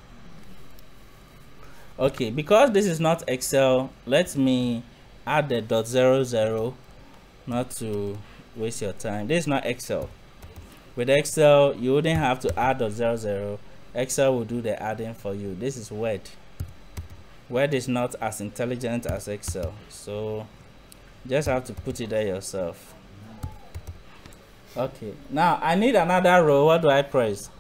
Okay, because this is not Excel, let me add the .00, not to waste your time. This is not Excel. With Excel, you wouldn't have to add .00. Excel will do the adding for you. This is Word. Word is not as intelligent as Excel, so just have to put it there yourself. Okay, now I need another row. What do I press?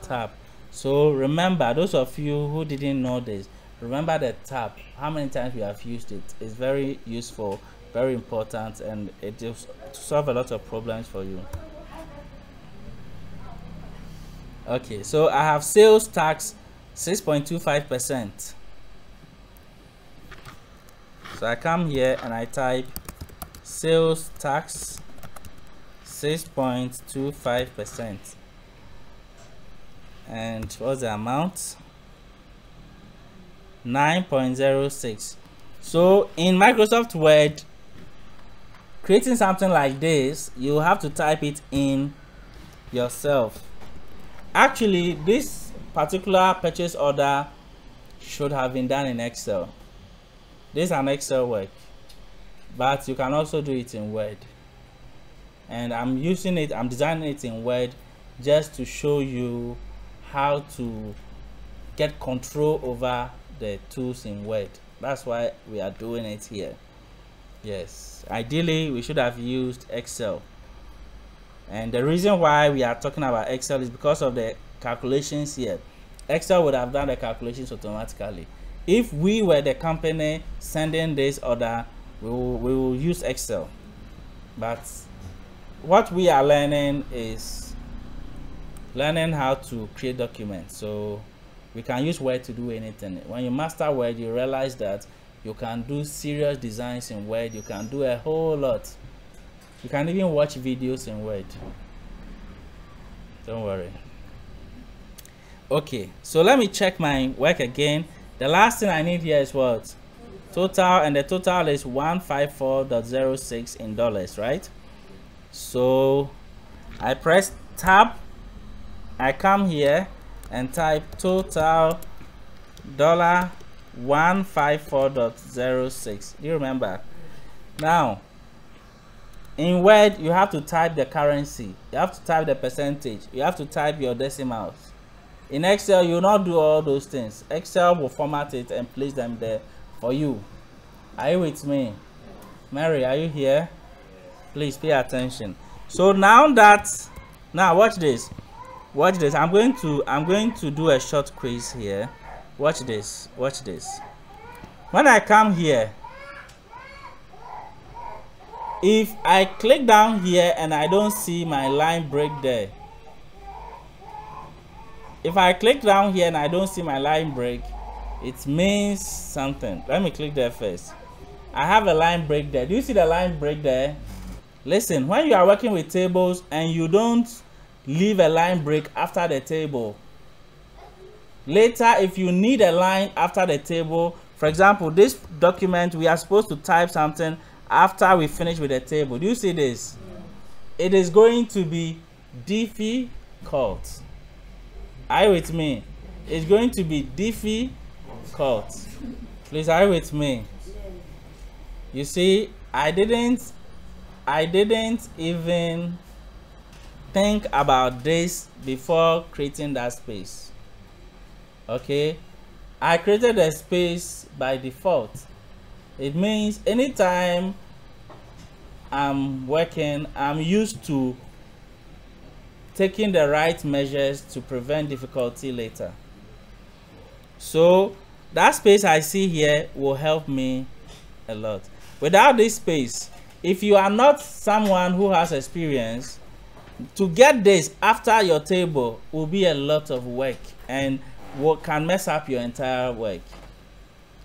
Tab. So remember, those of you who didn't know this, remember the tab. How many times we have used it? It's very useful, very important, and it will solve a lot of problems for you. Okay, so I have sales tax 6.25%. So I come here and I type sales tax 6.25%. And what's the amount? 9.06. So in Microsoft Word, creating something like this, you have to type it in yourself. Actually, this particular purchase order should have been done in Excel. This is an Excel work, but you can also do it in Word. And I'm designing it in Word just to show you how to get control over the tools in Word. That's why we are doing it here. Yes, ideally we should have used Excel. And the reason why we are talking about Excel is because of the calculations here. Excel would have done the calculations automatically. If we were the company sending this order, we will use Excel. But what we are learning is learning how to create documents. So we can use Word to do anything. When you master Word, you realize that you can do serious designs in Word. You can do a whole lot. You can even watch videos in Word. Don't worry. Okay, so let me check my work again. The last thing I need here is what? Total, and the total is 154.06 in dollars, right? So I press tab, I come here and type total $154.06. Do you remember? Now in Word, you have to type the currency, you have to type the percentage, you have to type your decimals. In Excel, you will not do all those things. Excel will format it and place them there for you. Are you with me? Mary, are you here? Please pay attention. So now watch this. Watch this. I'm going to do a short quiz here. Watch this. Watch this. When I come here, if I click down here and I don't see my line break there, if I click down here and I don't see my line break, it means something. Let me click there first. I have a line break there. Do you see the line break there? Listen, when you are working with tables and you don't leave a line break after the table, later if you need a line after the table, for example, this document, we are supposed to type something after we finish with the table. Do you see this? It is going to be difficult. Are you with me? It's going to be difficult. Please, are you with me? You see, I didn't even think about this before creating that space. Okay, I created a space by default. It means anytime I'm working, I'm used to taking the right measures to prevent difficulty later. So that space I see here will help me a lot. Without this space, if you are not someone who has experience, to get this after your table will be a lot of work and can mess up your entire work.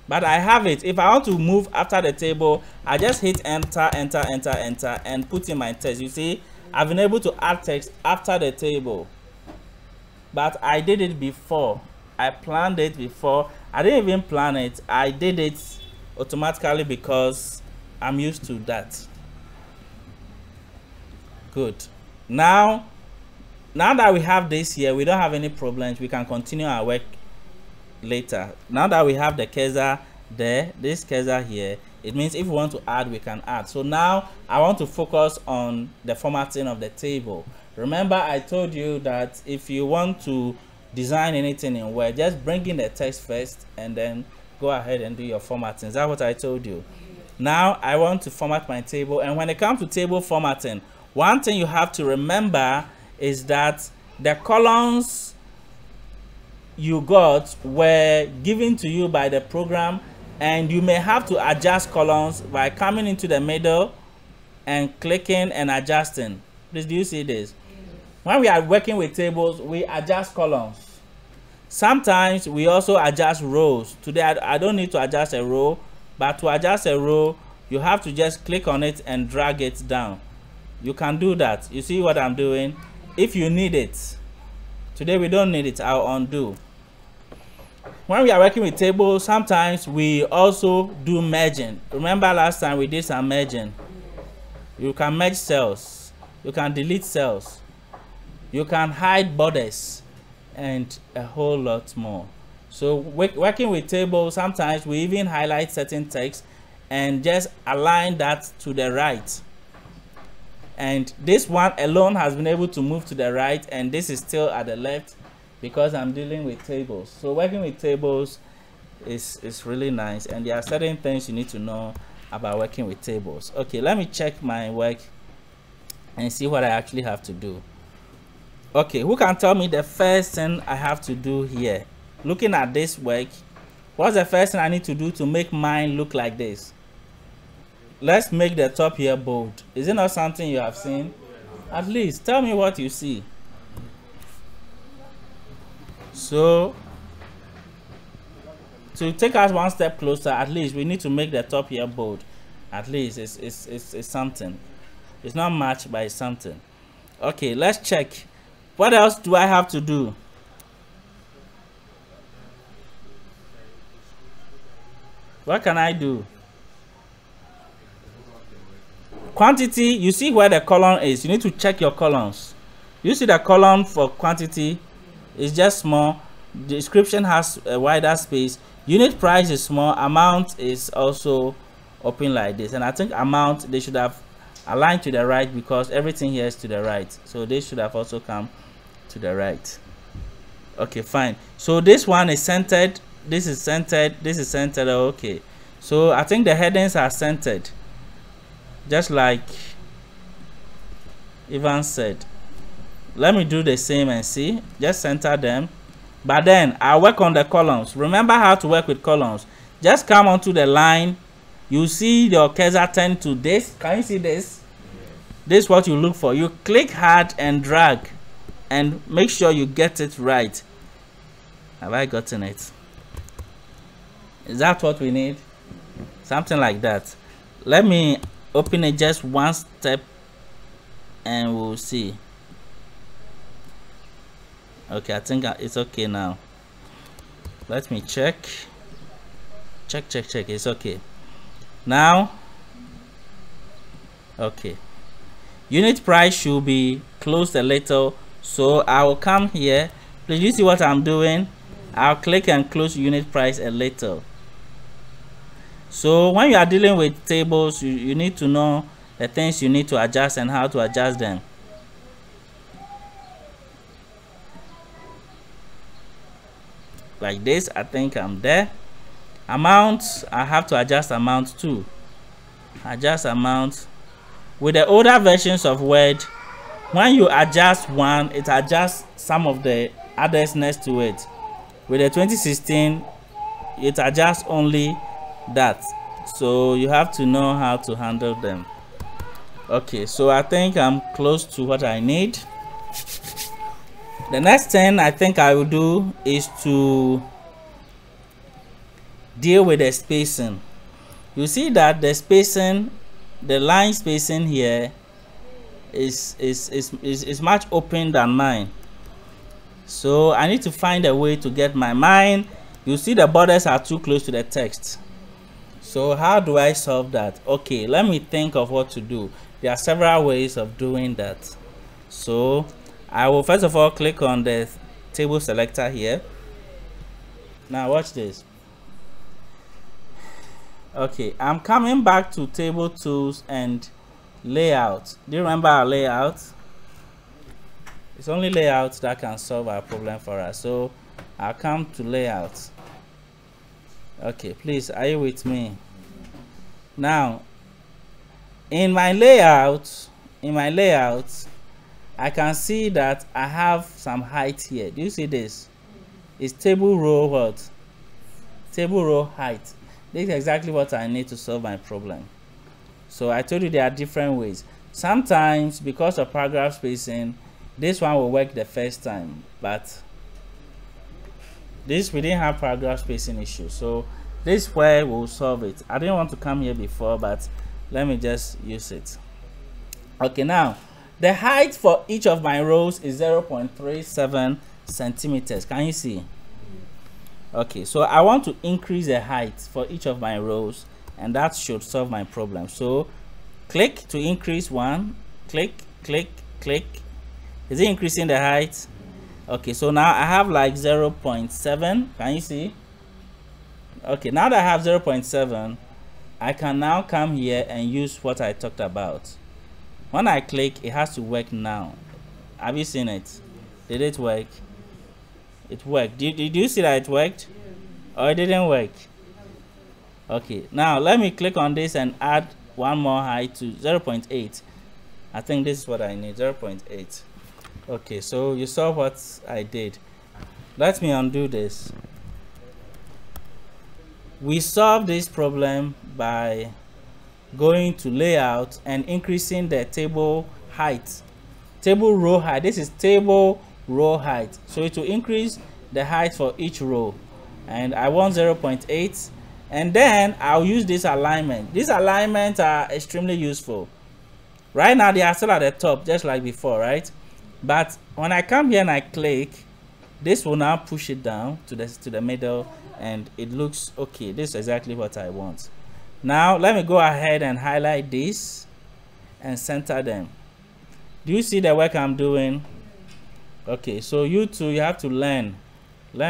But I have it. If I want to move after the table, I just hit enter, enter, enter, enter, and put in my text. You see, I've been able to add text after the table. But I did it before. I planned it before. I didn't even plan it. I did it automatically because I'm used to that. Good. Now now that we have this here, we don't have any problems. We can continue our work later. Now that we have the cursor there, this cursor here, it means if we want to add, we can add. So now I want to focus on the formatting of the table. Remember, I told you that if you want to design anything in Word, just bring in the text first and then go ahead and do your formatting. Is that what I told you? Now I want to format my table, and when it comes to table formatting, one thing you have to remember is that the columns you got were given to you by the program, and you may have to adjust columns by coming into the middle and clicking and adjusting. Please, do you see this? When we are working with tables, we adjust columns. Sometimes we also adjust rows. Today I don't need to adjust a row, but to adjust a row, you have to just click on it and drag it down. You can do that. You see what I'm doing? If you need it. Today we don't need it. I'll undo. When we are working with tables, sometimes we also do merging. Remember last time we did some merging. You can merge cells. You can delete cells. You can hide borders and a whole lot more. So working with tables, sometimes we even highlight certain text and just align that to the right. And this one alone has been able to move to the right, and this is still at the left because I'm dealing with tables. So working with tables is really nice, and there are certain things you need to know about working with tables. Okay, let me check my work and see what I actually have to do. Okay, who can tell me the first thing I have to do here? Looking at this work, what's the first thing I need to do to make mine look like this? Let's make the top here bold. Is it not something you have seen? At least tell me what you see. So to take us one step closer, at least we need to make the top here bold. At least it's something. It's not much, but it's something. Okay, let's check. What else do I have to do? What can I do? Quantity, you see where the column is. You need to check your columns. You see the column for quantity is just small. Description has a wider space. Unit price is small. Amount is also open like this. And I think amount, they should have aligned to the right because everything here is to the right. So they should have also come to the right. Okay, fine. So this one is centered. This is centered. This is centered. Okay. So I think the headings are centered. Just like Ivan said. Let me do the same and see. Just center them. But then I'll work on the columns. Remember how to work with columns. Just come onto the line. You see your cursor turn to this. Can you see this? This is what you look for. You click hard and drag and make sure you get it right. Have I gotten it? Is that what we need? Something like that. Let me open it just one step and we'll see. Okay, I think it's okay now. Let me check. Check. It's okay. Now, okay. Unit price should be closed a little. So I will come here. Please, you see what I'm doing? I'll click and close unit price a little. So when you are dealing with tables, you need to know the things you need to adjust and how to adjust them. Like this, I think I'm there. Amount, I have to adjust amount too. Adjust amount. With the older versions of Word, when you adjust one, it adjusts some of the others next to it. With the 2016, it adjusts only that. So you have to know how to handle them. Okay, so I think I'm close to what I need. The next thing I think I will do is to deal with the spacing. You see that the spacing, the line spacing here is much open than mine. So I need to find a way to get mine. You see the borders are too close to the text. So how do I solve that? Okay, let me think of what to do. There are several ways of doing that. So I will first of all click on the table selector here. Now watch this. Okay, I'm coming back to table tools and layout. Do you remember our layout? It's only layout that can solve our problem for us. So I'll come to layout. Okay, please, are you with me? Now, in my layout, I can see that I have some height here. Do you see this? It's table row what? Table row height. This is exactly what I need to solve my problem. So I told you there are different ways. Sometimes, because of paragraph spacing, this one will work the first time, but this we didn't have paragraph spacing issue. So this way we'll solve it. I didn't want to come here before, but let me just use it. Okay, now the height for each of my rows is 0.37 centimeters. Can you see? Okay, so I want to increase the height for each of my rows, and that should solve my problem. So click to increase one, click. Is it increasing the height? Okay, so now I have like 0.7. Can you see? Okay, now that I have 0.7, I can now come here and use what I talked about. When I click, it has to work now. Have you seen it? Did it work? It worked. Did you see that it worked? Or it didn't work? Okay, now let me click on this and add one more height to 0.8. I think this is what I need, 0.8. Okay, so you saw what I did. Let me undo this. We solved this problem by going to layout and increasing the table height, table row height. This is table row height, so it will increase the height for each row, and I want 0.8. and then I'll use this alignment. These alignments are extremely useful. Right now they are still at the top just like before, right? But when I come here and I click, this will now push it down to the middle, and it looks okay. This is exactly what I want. Now let me go ahead and highlight this and center them. Do you see the work I'm doing? Okay, so you too, you have to learn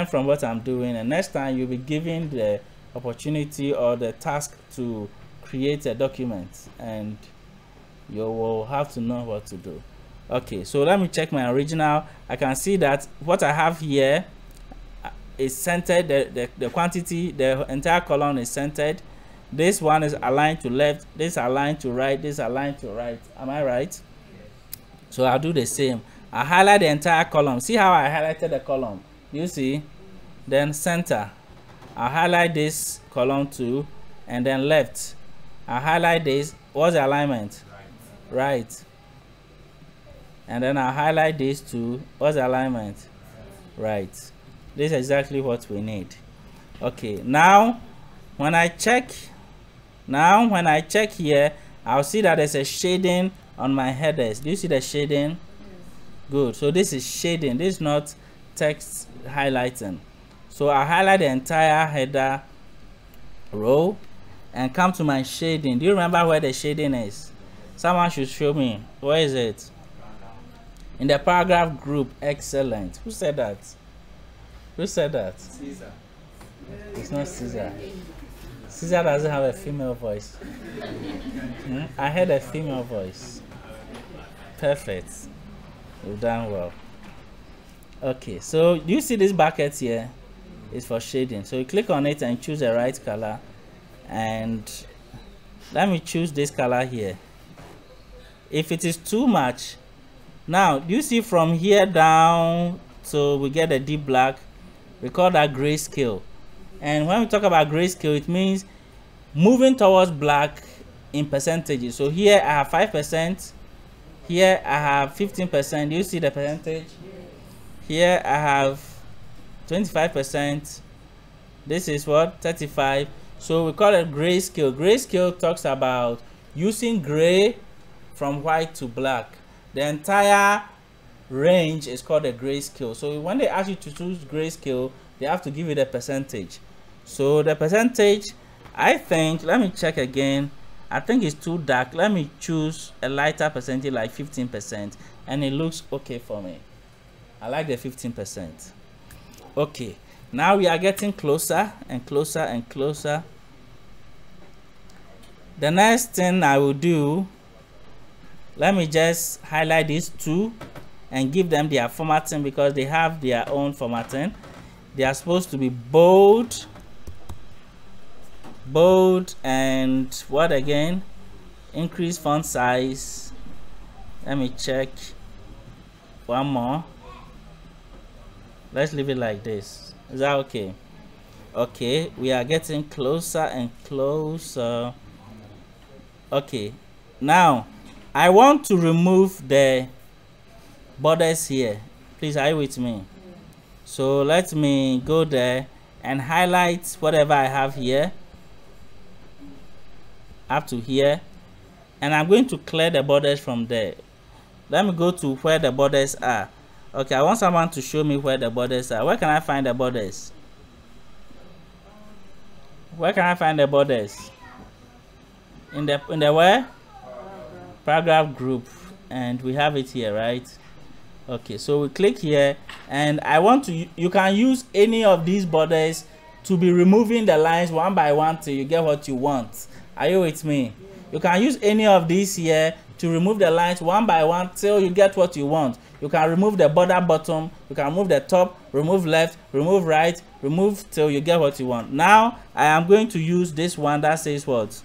from what I'm doing, and next time you'll be given the opportunity or the task to create a document, and you will have to know what to do. Okay, so let me check my original. I can see that what I have here is centered. The quantity, the entire column is centered. This one is aligned to left, this aligned to right, this aligned to right. Am I right? So I'll do the same. I highlight the entire column. See how I highlighted the column? You see? Then center. I'll highlight this column too, and then left. I'll highlight this. What's the alignment? Right. And then I'll highlight this too. What's the alignment? Right. This is exactly what we need. Okay, now when I check here, I'll see that there's a shading on my headers. Do you see the shading? Good. So this is shading. This is not text highlighting. So I highlight the entire header row and come to my shading. Do you remember where the shading is? Someone should show me. Where is it? In the paragraph group. Excellent. Who said that? Who said that? Caesar. It's not Caesar. Caesar doesn't have a female voice. I heard a female voice. Perfect. You've done well. Okay, so you see this bucket here is for shading. So you click on it and choose the right color. And let me choose this color here. If it is too much, now do you see from here down, so we get a deep black, we call that grayscale. And when we talk about grayscale, it means moving towards black in percentages. So here I have 5%, here I have 15%. Do you see the percentage? Here I have 25%. This is what? 35. So we call it grayscale. Grayscale talks about using gray from white to black. The entire range is called a grayscale. So when they ask you to choose grayscale, they have to give you the percentage. So the percentage, I think, let me check again. I think it's too dark. Let me choose a lighter percentage like 15%, and it looks okay for me. I like the 15%. Okay, now we are getting closer and closer and closer. The next thing I will do, let me just highlight these two and give them their formatting, because they have their own formatting. They are supposed to be bold, and what again? Increase font size. Let me check one more. Let's leave it like this. Is that okay? Okay, we are getting closer and closer. Okay, now I want to remove the borders here. Please, are you with me? So let me go there and highlight whatever I have here up to here, and I'm going to clear the borders from there. Let me go to where the borders are. Okay, I want someone to show me where the borders are. Where can I find the borders? Where can I find the borders? In the where? Paragraph group, and we have it here, right? Okay, so we click here, and I want to, you can use any of these borders to be removing the lines one by one till you get what you want. Are you with me? You can use any of these here to remove the lines one by one till you get what you want. You can remove the border bottom, you can remove the top, remove left, remove right, remove till you get what you want. Now I am going to use this one that says what?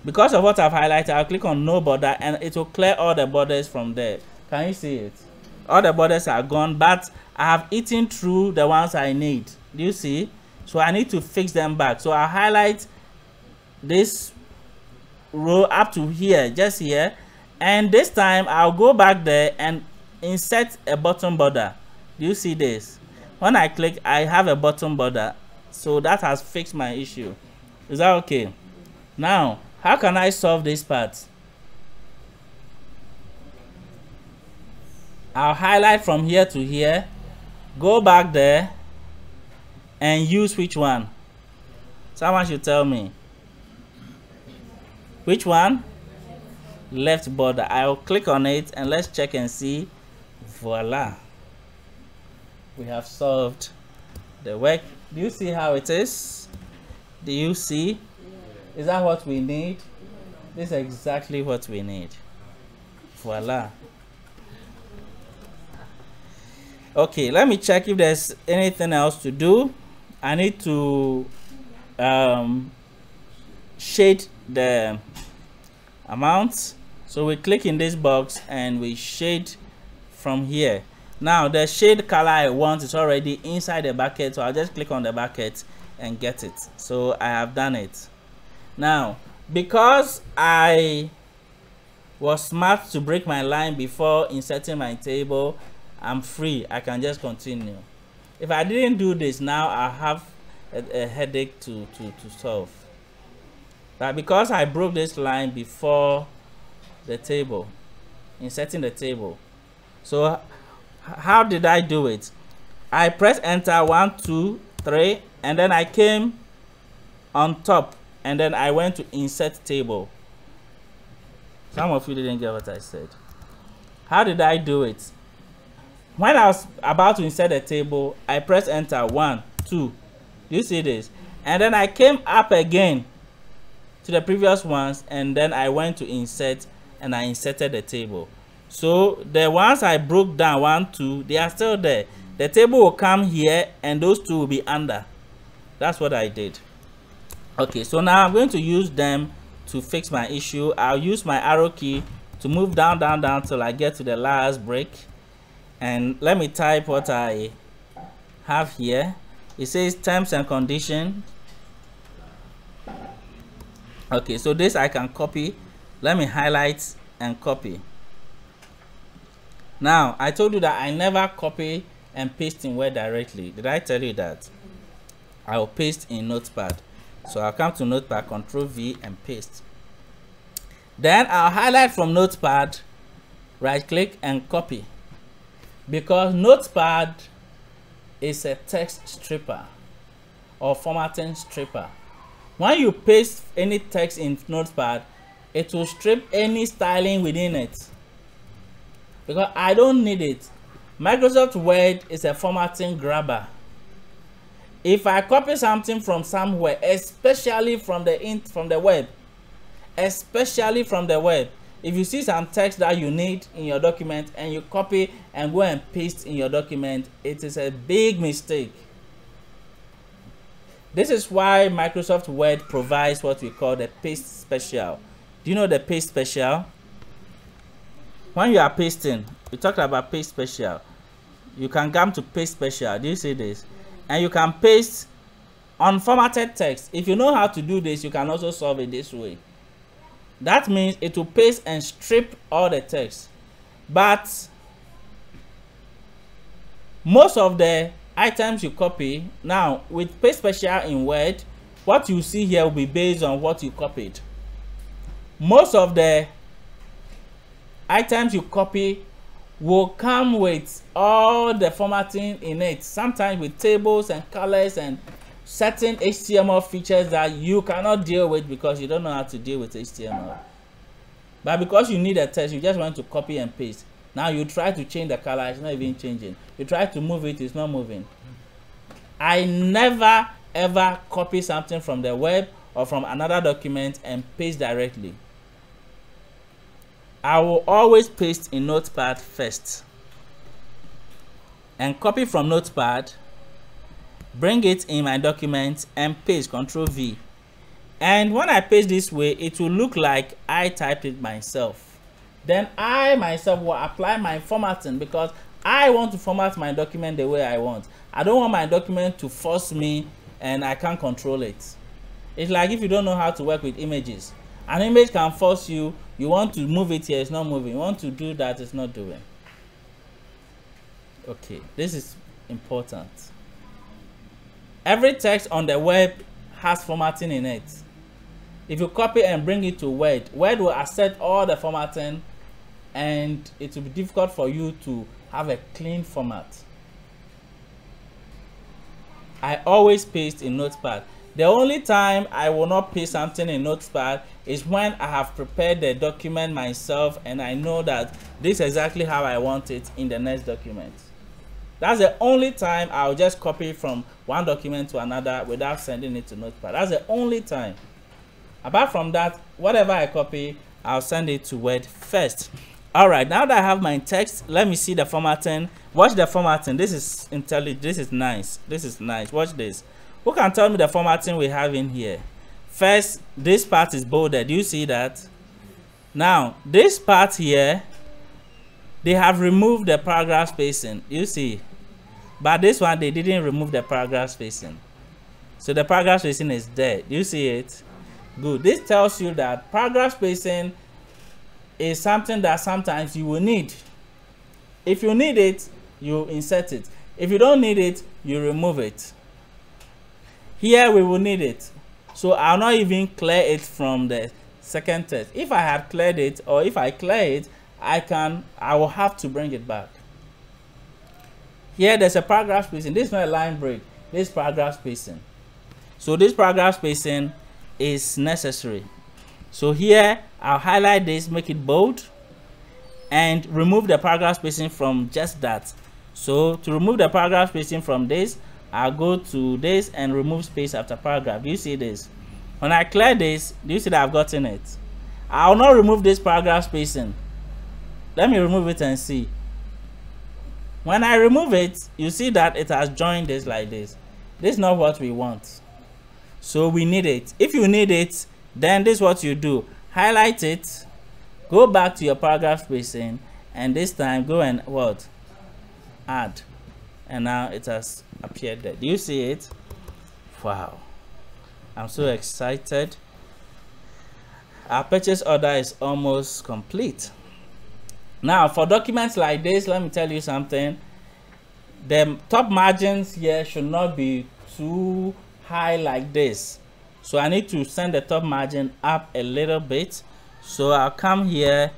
Because of what I've highlighted, I'll click on no border, and it will clear all the borders from there. Can you see it? All the borders are gone, but I have eaten through the ones I need. Do you see? So I need to fix them back. So I'll highlight this row up to here, just here, and this time I'll go back there and insert a bottom border. Do you see this? When I click, I have a bottom border, so that has fixed my issue. Is that okay? Now, how can I solve this part? I'll highlight from here to here, go back there, and use which one? Someone should tell me. Which one? Left border. I'll click on it, and let's check and see. Voila. We have solved the work. Do you see how it is? Do you see? Is that what we need? This is exactly what we need. Voila. Okay, let me check if there's anything else to do. I need to shade the amount. So we click in this box and we shade from here. Now the shade color I want is already inside the bucket, so I'll just click on the bucket and get it. So I have done it. Now, because I was smart to break my line before inserting my table, I'm free. I can just continue. If I didn't do this, now I have a headache to solve. But because I broke this line before the table, inserting the table. So how did I do it? I pressed enter 1, 2, 3, and then I came on top, and then I went to insert table. Some of you didn't get what I said. How did I do it? When I was about to insert the table, I pressed enter 1, 2. Do you see this? And then I came up again to the previous ones, and then I went to insert, and I inserted the table. So the ones I broke down, 1, 2, they are still there. The table will come here, and those two will be under. That's what I did. Okay, so now I'm going to use them to fix my issue. I'll use my arrow key to move down, down, down till I get to the last break. And let me type what I have here. It says terms and conditions. Okay, so this I can copy. Let me highlight and copy. Now, I told you that I never copy and paste in Word directly. Did I tell you that? I will paste in Notepad. So I'll come to Notepad, Control V, and paste. Then I'll highlight from Notepad, right click and copy. Because Notepad is a text stripper or formatting stripper. When you paste any text in Notepad, it will strip any styling within it, because I don't need it. Microsoft Word is a formatting grabber. If I copy something from somewhere, especially from the web, if you see some text that you need in your document and you copy and go and paste in your document, it is a big mistake. This is why Microsoft Word provides what we call the paste special. Do you know the paste special? When you are pasting, we talked about paste special. You can come to paste special. Do you see this? And you can paste unformatted text. If you know how to do this, you can also solve it this way. That means it will paste and strip all the text. But most of the items you copy, now with paste special in Word, what you see here will be based on what you copied. Most of the items you copy will come with all the formatting in it, sometimes with tables and colors and certain HTML features that you cannot deal with because you don't know how to deal with HTML. But because you need a text, you just want to copy and paste. Now you try to change the color, it's not even changing. You try to move it, it's not moving. I never ever copy something from the web or from another document and paste directly. I will always paste in Notepad first and copy from Notepad, bring it in my document and paste, Ctrl V. And when I paste this way, it will look like I typed it myself. Then I myself will apply my formatting because I want to format my document the way I want. I don't want my document to force me and I can't control it. It's like if you don't know how to work with images. An image can force you. You want to move it here, it's not moving. You want to do that, it's not doing. Okay, this is important. Every text on the web has formatting in it. If you copy and bring it to Word, Word will accept all the formatting and it will be difficult for you to have a clean format. I always paste in Notepad. The only time I will not paste something in Notepad is when I have prepared the document myself and I know that this is exactly how I want it in the next document. That's the only time I'll just copy from one document to another without sending it to Notepad. That's the only time. Apart from that, whatever I copy, I'll send it to Word first. Alright, now that I have my text, let me see the formatting. Watch the formatting. This is intelligent. This is nice. This is nice. Watch this. Who can tell me the formatting we have in here? First, this part is bolded. Do you see that? Now, this part here, they have removed the paragraph spacing. You see? But this one, they didn't remove the paragraph spacing. So the paragraph spacing is there. Do you see it? Good. This tells you that paragraph spacing is something that sometimes you will need. If you need it, you insert it. If you don't need it, you remove it. Here we will need it. So I'll not even clear it from the second text. If I had cleared it, or if I clear it, I will have to bring it back. Here there's a paragraph spacing. This is not a line break. This is paragraph spacing. So this paragraph spacing is necessary. So here I'll highlight this, make it bold, and remove the paragraph spacing from just that. So to remove the paragraph spacing from this, I'll go to this and remove space after paragraph. Do you see this? When I clear this, do you see that I've gotten it? I'll not remove this paragraph spacing. Let me remove it and see. When I remove it, you see that it has joined this like this. This is not what we want. So we need it. If you need it, then this is what you do. Highlight it, go back to your paragraph spacing, and this time go and what? Add. And now it has appeared there. Do you see it? Wow. I'm so excited. Our purchase order is almost complete. Now for documents like this, let me tell you something. The top margins here should not be too high like this. So I need to send the top margin up a little bit. So I'll come here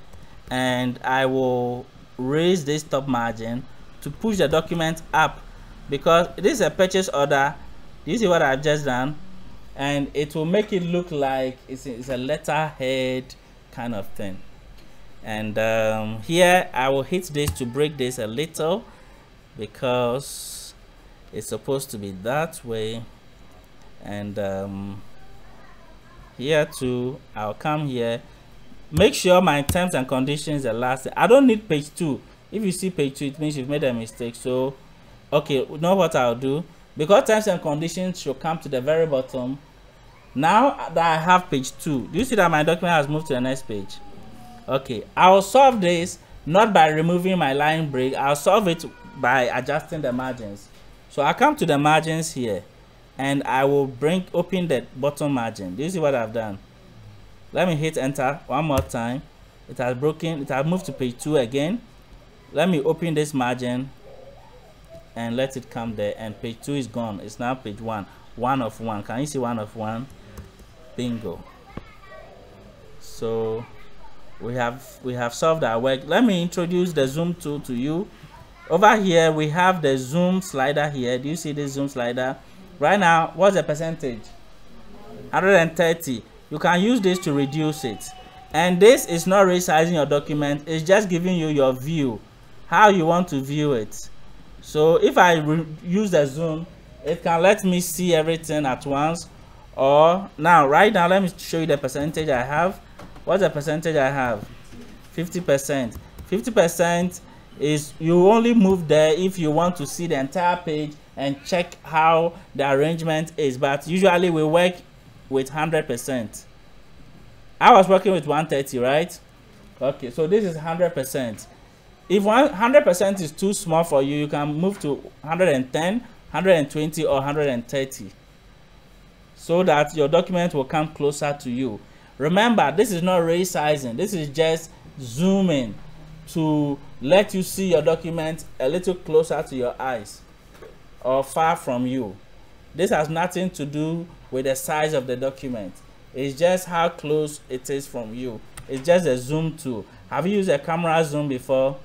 and I will raise this top margin to push the document up, because this is a purchase order. Do you see what I've just done? and it will make it look like it's a letterhead kind of thing. And here I will hit this to break this a little, because it's supposed to be that way. And here too, I'll come here, make sure my terms and conditions are last. I don't need page 2. If you see page 2, it means you've made a mistake. So okay, you know what I'll do, because terms and conditions should come to the very bottom. Now that I have page 2, do you see that my document has moved to the next page? Okay, I'll solve this not by removing my line break. I'll solve it by adjusting the margins. So I come to the margins here, and I will open the bottom margin. Do you see what I've done? Let me hit enter one more time. It has broken. It has moved to page 2 again. Let me open this margin and let it come there, and page 2 is gone. It's now page 1. 1 of 1. Can you see 1 of 1? Bingo. So we have solved our work. Let me introduce the zoom tool to you. Over here we have the zoom slider here. Do you see this zoom slider? Right now, what's the percentage? 130. You can use this to reduce it. And this is not resizing your document. It's just giving you your view, how you want to view it. So if I use the zoom, it can let me see everything at once. Or now, right now, let me show you the percentage I have. What's the percentage I have? 50%. 50% is you only move there if you want to see the entire page and check how the arrangement is. But usually we work with 100%. I was working with 130, right? Okay, so this is 100%. If 100% is too small for you, you can move to 110, 120, or 130, so that your document will come closer to you. Remember, this is not resizing. This is just zooming to let you see your document a little closer to your eyes or far from you. This has nothing to do with the size of the document. It's just how close it is from you. It's just a zoom tool. Have you used a camera zoom before?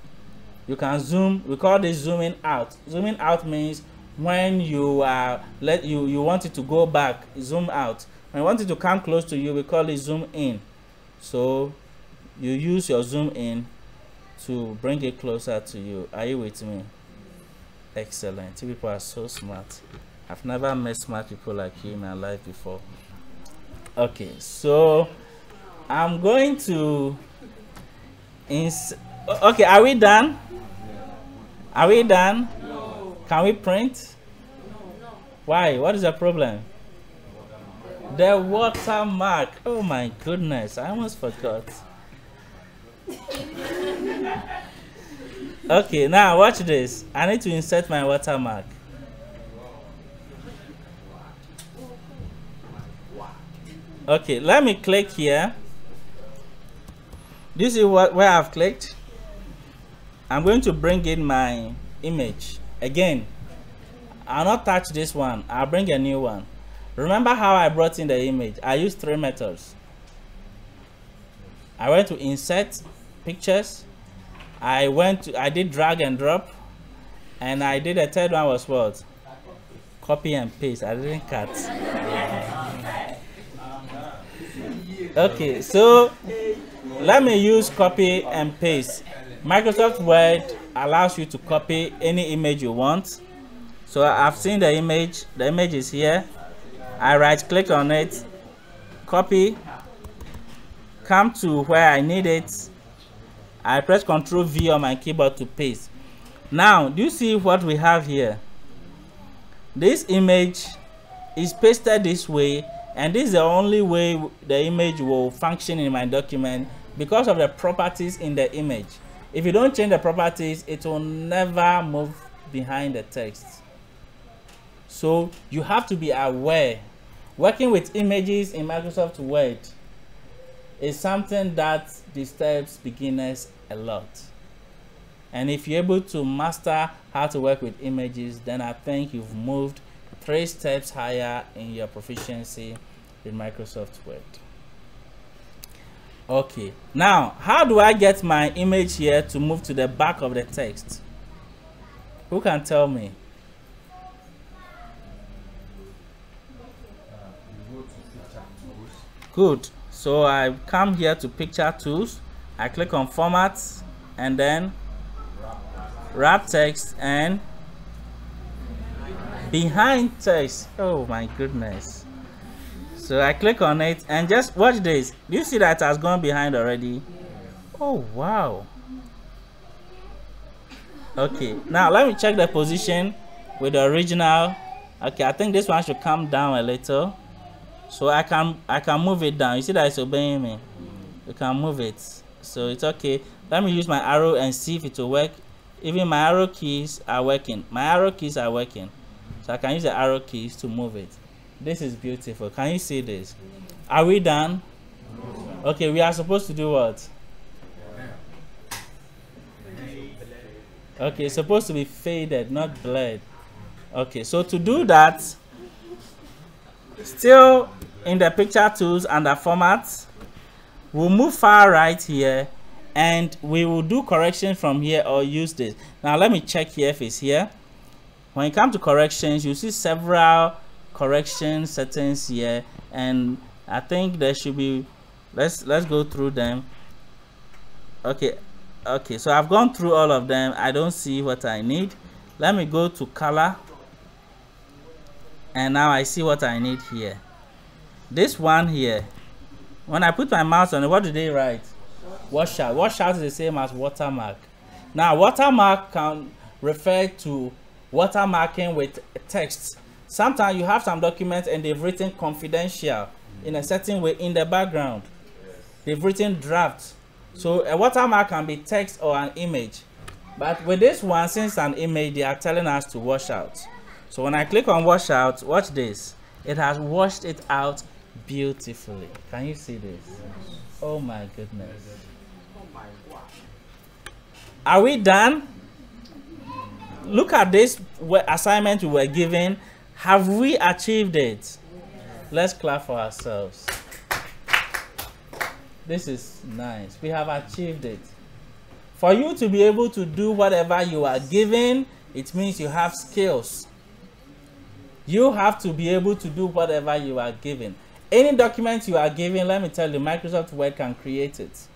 You can zoom. We call this zooming out. Zooming out means when you you want it to go back, zoom out. When you want it to come close to you, we call it zoom in. So you use your zoom in to bring it closer to you. Are you with me? Excellent. You people are so smart. I've never met smart people like you in my life before. Okay, so I'm going to okay, are we done? Are we done? No. Can we print? No. Why? What is the problem? The watermark. Oh my goodness, I almost forgot. Okay, now watch this. I need to insert my watermark. Okay, let me click here. Do you see where I've clicked? I'm going to bring in my image. Again, I'll not touch this one. I'll bring a new one. Remember how I brought in the image? I used 3 methods. I went to insert pictures. I did drag and drop. And I did a third one was what? Copy and paste. I didn't cut. Okay, so let me use copy and paste. Microsoft Word allows you to copy any image you want. So I've seen the image is here. I right click on it, copy, come to where I need it. I press Ctrl V on my keyboard to paste. Now, do you see what we have here? This image is pasted this way, and this is the only way the image will function in my document because of the properties in the image. If you don't change the properties, it will never move behind the text. So you have to be aware. Working with images in Microsoft Word is something that disturbs beginners a lot. And if you're able to master how to work with images, then I think you've moved 3 steps higher in your proficiency in Microsoft Word. Okay, now how do I get my image here to move to the back of the text? Who can tell me? You go Good. So I come here to picture tools. I click on format and then wrap text and behind text. Oh my goodness. So I click on it and just watch this. Do you see that it has gone behind already? Oh wow. Okay, now let me check the position with the original. Okay, I think this one should come down a little. So I can move it down. You see that it's obeying me. You can move it. So it's okay. Let me use my arrow and see if it will work. Even my arrow keys are working. My arrow keys are working. So I can use the arrow keys to move it. This is beautiful. Can you see this? Are we done? Okay, we are supposed to do what? Okay, it's supposed to be faded, not blurred. Okay, so to do that, still in the picture tools and the format, we'll move far right here and we will do correction from here or use this. Now let me check here if it's here. When you come to corrections, you see several correction settings here, and I think there should be, let's go through them. Okay, so I've gone through all of them. I don't see what I need. Let me go to color, and now I see what I need here. This one here, when I put my mouse on it, what do they write? Washout. Washout is the same as watermark. Now watermark can refer to watermarking with text. Sometimes you have some documents and they've written confidential in a certain way in the background. They've written draft. So a watermark can be text or an image. But with this one, since it's an image, they are telling us to wash out. So when I click on wash out, watch this. It has washed it out beautifully. Can you see this? Oh my goodness. Are we done? Look at this assignment we were given. Have we achieved it? Let's clap for ourselves. This is nice. We have achieved it. For you to be able to do whatever you are given, it means you have skills. You have to be able to do whatever you are given. Any document you are given, let me tell you, Microsoft Word can create it.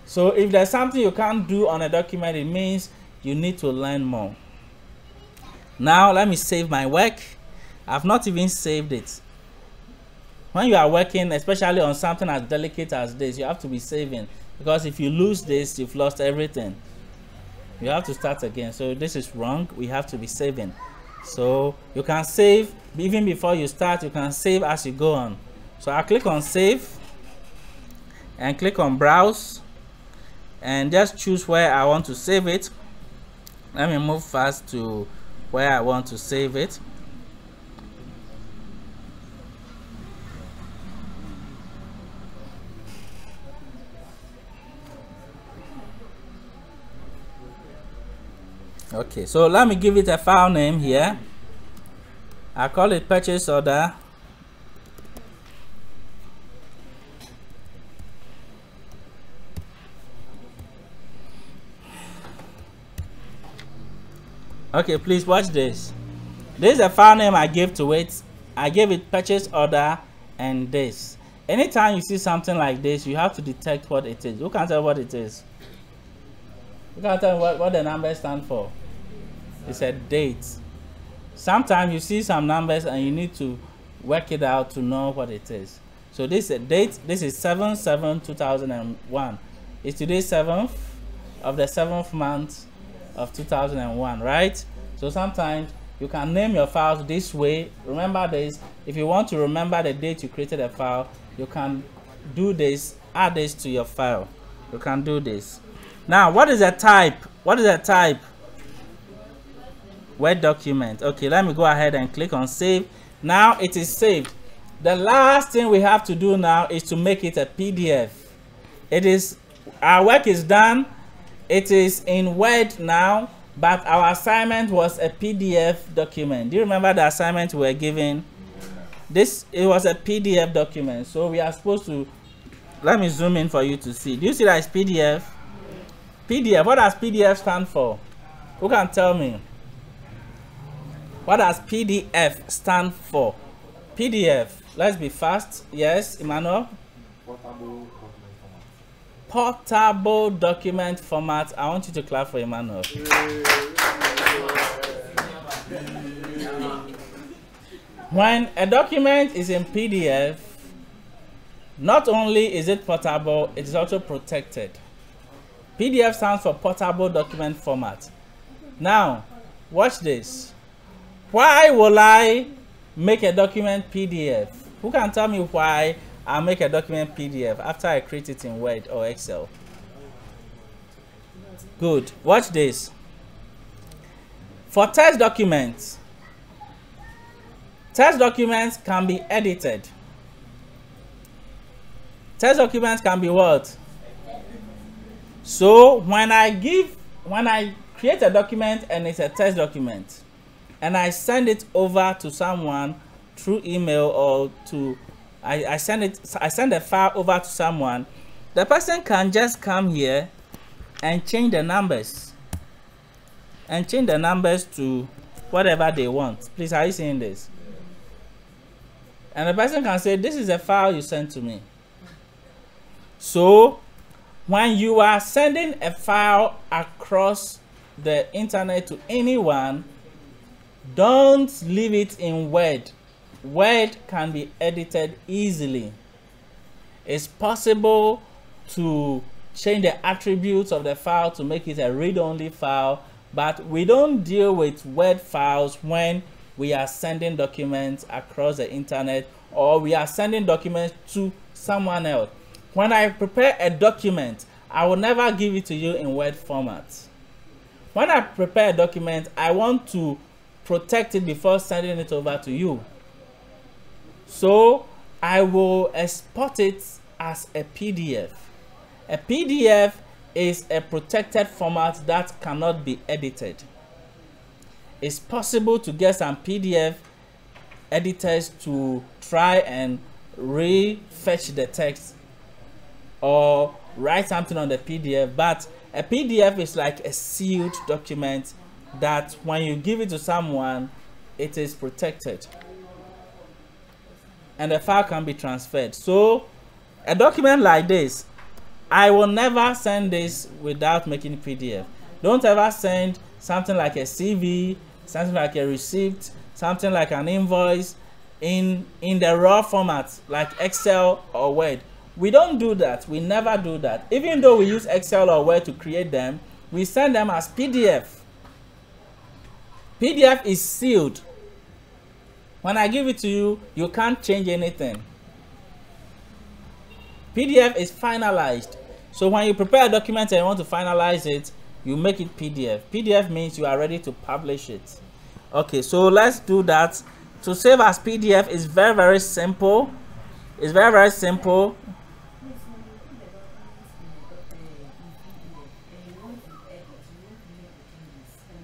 So if there's something you can't do on a document, it means you need to learn more. Now let me save my work. I've not even saved it. When you are working, especially on something as delicate as this, you have to be saving, because if you lose this, you've lost everything. You have to start again. So this is wrong. We have to be saving. So you can save even before you start. You can save as you go on. So I click on save and click on browse and just choose where I want to save it. Let me move fast to where I want to save it. Okay, so let me give it a file name here. I call it purchase order. Okay, please watch this. This is the file name I gave to it. I gave it purchase order and this. Anytime you see something like this, you have to detect what it is. Who can tell what it is? You can tell what the numbers stand for. It's a date. Sometimes you see some numbers and you need to work it out to know what it is. So this is a date. This is 7/7/2001. It's today 7th of the 7th month of 2001, right? So sometimes you can name your files this way. Remember this. If you want to remember the date you created a file, you can do this, add this to your file. You can do this. Now, what is a type? What is a type? Word document. Okay, let me go ahead and click on save. Now it is saved. The last thing we have to do now is to make it a PDF. It is, our work is done. It is in Word now, but our assignment was a PDF document. Do you remember the assignment we were given? It was a PDF document. So we are supposed to, let me zoom in for you to see. Do you see that it's PDF? PDF, what does PDF stand for? Who can tell me? What does PDF stand for? PDF. Let's be fast. Yes, Emmanuel. Portable document format. Portable document format. I want you to clap for Emmanuel. When a document is in PDF, not only is it portable, it is also protected. PDF stands for portable document format. Now, watch this. Why will I make a document PDF? Who can tell me why I make a document PDF after I create it in Word or Excel? Good. Watch this. For text documents can be edited. Text documents can be what? So when I create a document and it's a text document and I send it over to someone through email or I send a file over to someone, the person can just come here and change the numbers to whatever they want. Please, are you seeing this? And the person can say, this is a file you sent to me. So when you are sending a file across the internet to anyone, don't leave it in Word. Word can be edited easily. It's possible to change the attributes of the file to make it a read-only file, but we don't deal with Word files when we are sending documents across the internet or we are sending documents to someone else. When I prepare a document, I will never give it to you in Word format. When I prepare a document, I want to protect it before sending it over to you. So I will export it as a PDF. A PDF is a protected format that cannot be edited. It's possible to get some PDF editors to try and refetch the text or write something on the PDF, but a PDF is like a sealed document that when you give it to someone, it is protected and the file can be transferred. So a document like this, I will never send this without making PDF. Don't ever send something like a CV, something like a receipt, something like an invoice in the raw format like Excel or Word. We don't do that. We never do that. Even though we use Excel or Word to create them, we send them as PDF. PDF is sealed. When I give it to you, you can't change anything. PDF is finalized. So when you prepare a document and you want to finalize it, you make it PDF. PDF means you are ready to publish it. Okay, so let's do that. To save as PDF is very, very simple. It's very, very simple.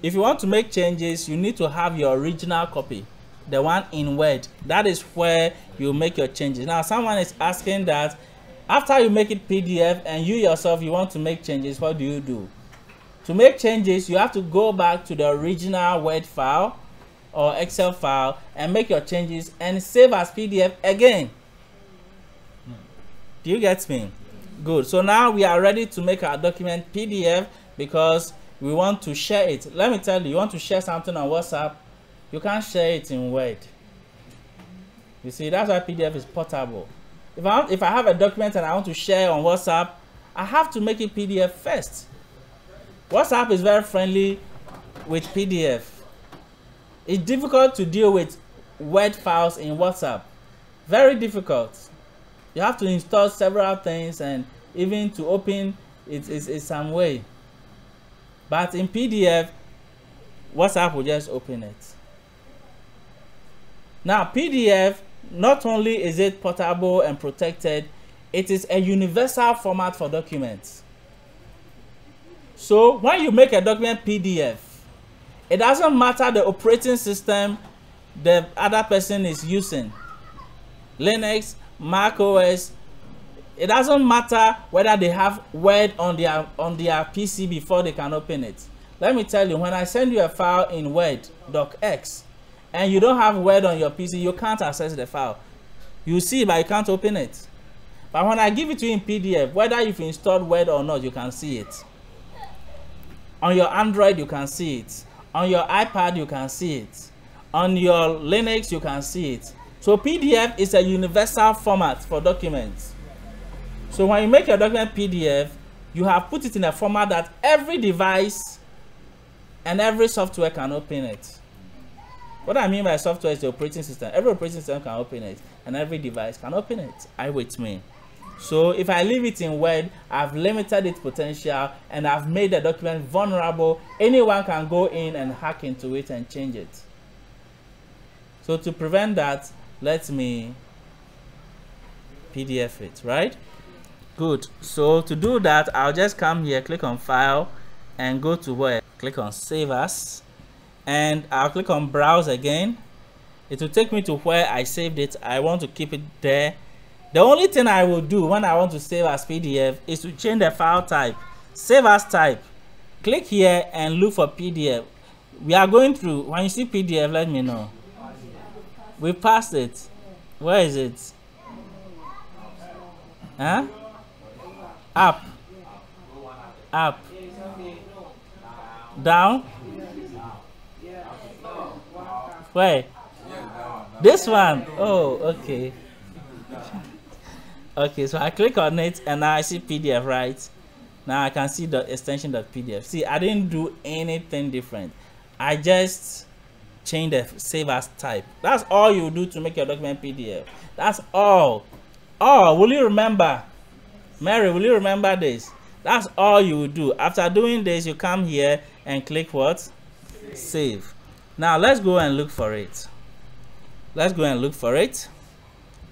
If you want to make changes, you need to have your original copy, the one in Word. That is where you make your changes. Now, someone is asking that after you make it PDF and you yourself, you want to make changes, what do you do? To make changes, you have to go back to the original Word file or Excel file and make your changes and save as PDF again. Do you get me? Good. So now we are ready to make our document PDF because we want to share it. Let me tell you, you want to share something on WhatsApp, you can't share it in Word. You see, that's why PDF is portable. If I have a document and I want to share on WhatsApp, I have to make it PDF first. WhatsApp is very friendly with PDF. It's difficult to deal with Word files in WhatsApp. Very difficult. You have to install several things and even to open it is some way. But in PDF, WhatsApp will just open it. Now, PDF, not only is it portable and protected, it is a universal format for documents. So when you make a document PDF, it doesn't matter the operating system the other person is using. Linux, Mac OS, it doesn't matter whether they have Word on their PC before they can open it. Let me tell you, when I send you a file in Word, docx, and you don't have Word on your PC, you can't access the file. You see, but you can't open it. But when I give it to you in PDF, whether you've installed Word or not, you can see it. On your Android, you can see it. On your iPad, you can see it. On your Linux, you can see it. So PDF is a universal format for documents. So when you make your document PDF, you have put it in a format that every device and every software can open it. What I mean by software is the operating system. Every operating system can open it, and every device can open it. Are you with me? So if I leave it in Word, I've limited its potential and I've made the document vulnerable. Anyone can go in and hack into it and change it. So to prevent that, let me PDF it, right? Good. So to do that, I'll just come here, click on File, and go to where? Click on Save As, and I'll click on Browse again. It will take me to where I saved it. I want to keep it there. The only thing I will do when I want to save as PDF is to change the file type. Save as type. Click here and look for PDF. We are going through. When you see PDF, let me know. We passed it. Where is it? Huh? Up. Up. Down. Where? This one. Oh, okay. Okay, so I click on it and now I see PDF, right? Now I can see the extension.pdf. See, I didn't do anything different. I just changed the save as type. That's all you do to make your document PDF. That's all. Oh, will you remember? Mary, will you remember this? That's all you will do. After doing this, you come here and click what? Save. Now let's go and look for it. Let's go and look for it.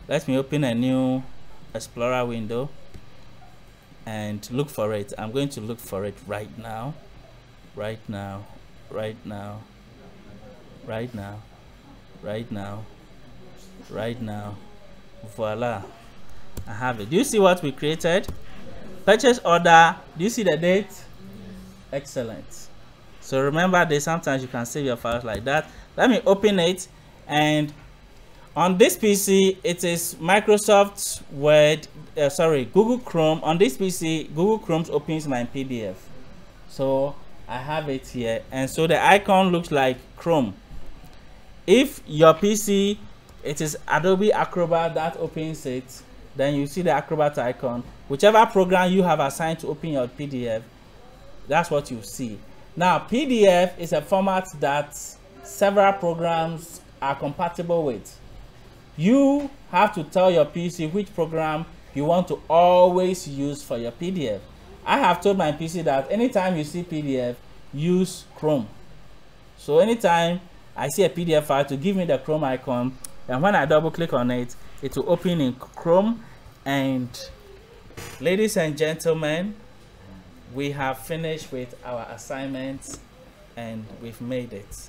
Let me open a new Explorer window and look for it. I'm going to look for it right now. Right now. Right now. Right now. Right now. Right now. Voila. I have it. Do you see what we created? Purchase order. Do you see the date? Excellent. So remember this, sometimes you can save your files like that. Let me open it, and on this PC it is Microsoft Word, Google Chrome. On this PC, Google Chrome opens my PDF. So I have it here, and so the icon looks like Chrome. If your PC, it is Adobe Acrobat that opens it, then you see the Acrobat icon. Whichever program you have assigned to open your PDF, that's what you see. Now, PDF is a format that several programs are compatible with. You have to tell your PC which program you want to always use for your PDF. I have told my PC that anytime you see PDF, use Chrome. So anytime I see a PDF file, to give me the Chrome icon, and when I double click on it, it will open in Chrome. And ladies and gentlemen, we have finished with our assignments and we've made it.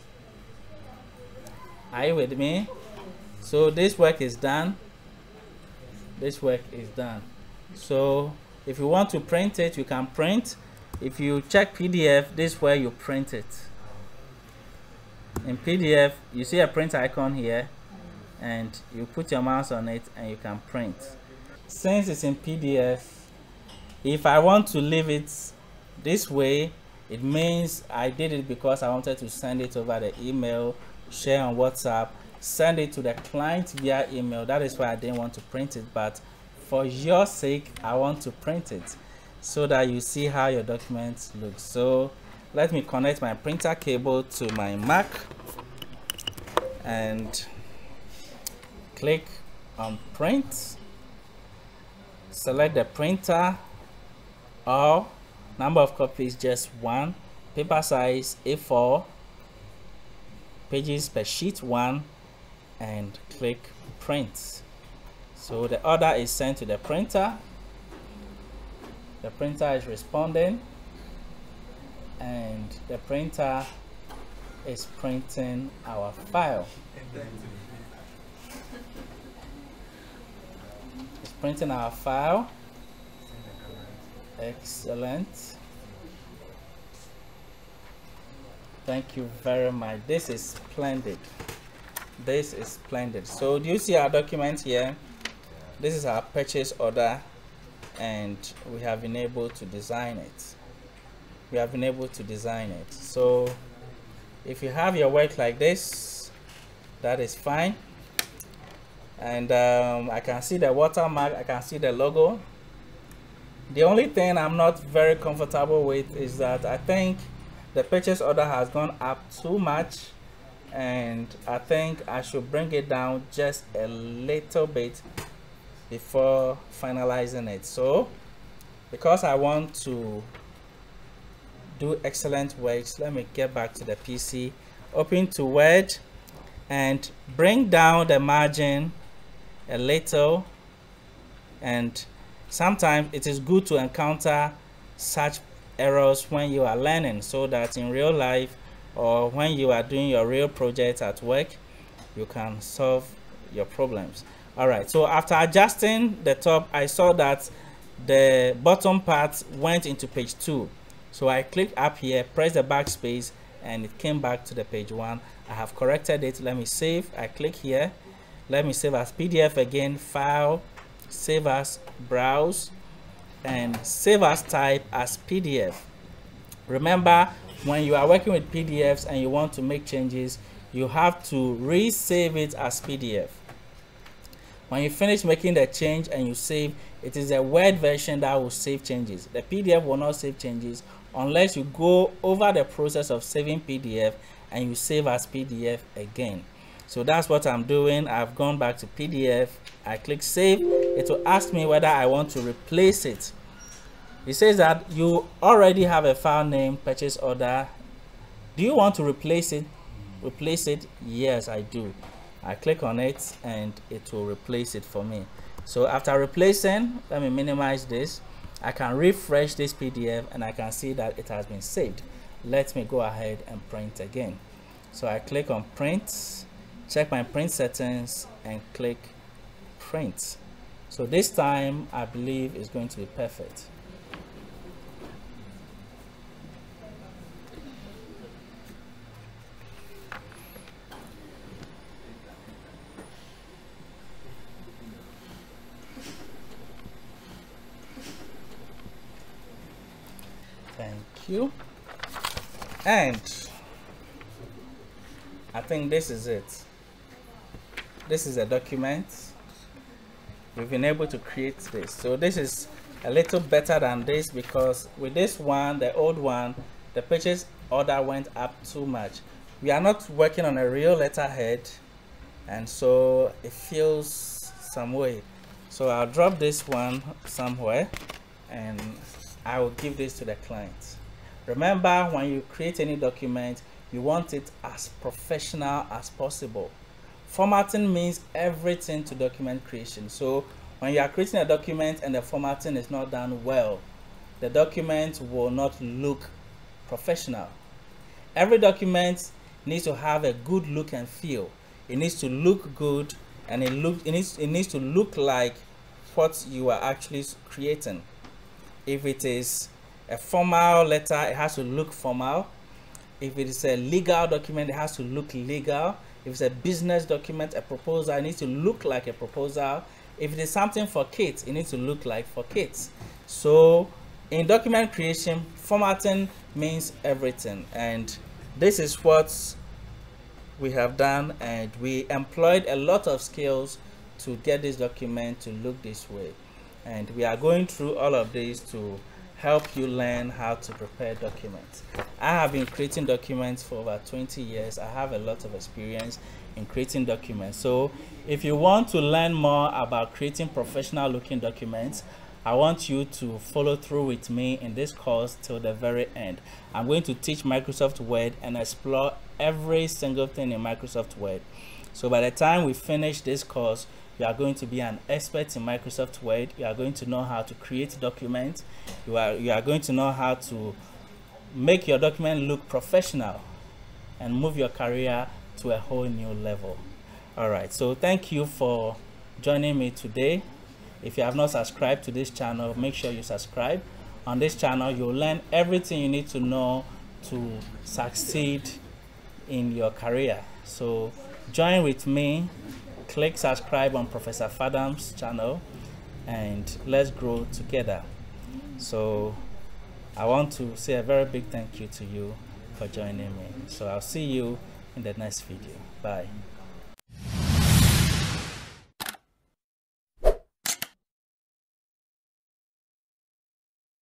Are you with me? So this work is done. This work is done. So if you want to print it, you can print. If you check PDF, this is where you print it. In PDF, you see a print icon here, and you put your mouse on it and you can print. Since it's in PDF, if I want to leave it this way, it means I did it because I wanted to send it over the email, share on WhatsApp, send it to the client via email. That is why I didn't want to print it, but for your sake, I want to print it so that you see how your documents look. So let me connect my printer cable to my Mac and click on print. Select the printer, or number of copies just 1, paper size A4, pages per sheet 1, and click print. So the order is sent to the printer. The printer is responding, and the printer is printing our file. It's printing our file. Excellent. Thank you very much. This is splendid. This is splendid. So do you see our document here? this is our purchase order, and we have been able to design it. So if you have your work like this, that is fine. And I can see the watermark, I can see the logo. The only thing I'm not very comfortable with is that I think the purchase order has gone up too much, and I think I should bring it down just a little bit before finalizing it. So because I want to do excellent works, let me get back to the PC, open to Word, and bring down the margin a little. And sometimes it is good to encounter such errors when you are learning, so that in real life or when you are doing your real project at work, you can solve your problems. All right, so after adjusting the top, I saw that the bottom part went into page 2. So I click up here, press the backspace, and it came back to the page 1. I have corrected it. Let me save. I click here. Let me save as PDF again. File, save as, browse, and save as type as PDF. Remember, when you are working with PDFs and you want to make changes, you have to resave it as PDF. When you finish making the change and you save, it is a Word version that will save changes. The PDF will not save changes unless you go over the process of saving PDF and you save as PDF again. So that's what I'm doing. I've gone back to PDF. I click save. It will ask me whether I want to replace it. It says that you already have a file name, purchase order. Do you want to replace it? Yes, I do. I click on it and it will replace it for me. So after replacing, let me minimize this. I can refresh this PDF and I can see that it has been saved. Let me go ahead and print again. So I click on print, check my print settings, and click print. So this time I believe it's going to be perfect. Thank you. And I think this is it. This is a document. We've been able to create this. So this is a little better than this, because with this one, the old one, the purchase order went up too much. We are not working on a real letterhead, and so it feels some way. So I'll drop this one somewhere and I will give this to the client. Remember, when you create any document, you want it as professional as possible. Formatting means everything to document creation. So when you are creating a document and the formatting is not done well, the document will not look professional. Every document needs to have a good look and feel. It needs to look good, and it needs to look like what you are actually creating. If it is a formal letter, it has to look formal. If it is a legal document, it has to look legal. If it's a business document, a proposal, it needs to look like a proposal. If it is something for kids, it needs to look like for kids. So in document creation, formatting means everything, and this is what we have done, and we employed a lot of skills to get this document to look this way. And we are going through all of this to help you learn how to prepare documents. I have been creating documents for over 20 years. I have a lot of experience in creating documents. So if you want to learn more about creating professional looking documents, I want you to follow through with me in this course till the very end. I'm going to teach Microsoft Word and explore every single thing in Microsoft Word. So by the time we finish this course, you are going to be an expert in Microsoft Word. You are going to know how to create documents. You are going to know how to make your document look professional and move your career to a whole new level. All right, so thank you for joining me today. If you have not subscribed to this channel, make sure you subscribe. On this channel, you'll learn everything you need to know to succeed in your career. So join with me. Click subscribe on Professor Fadam's channel and let's grow together. So I want to say a very big thank you to you for joining me. So I'll see you in the next video. Bye.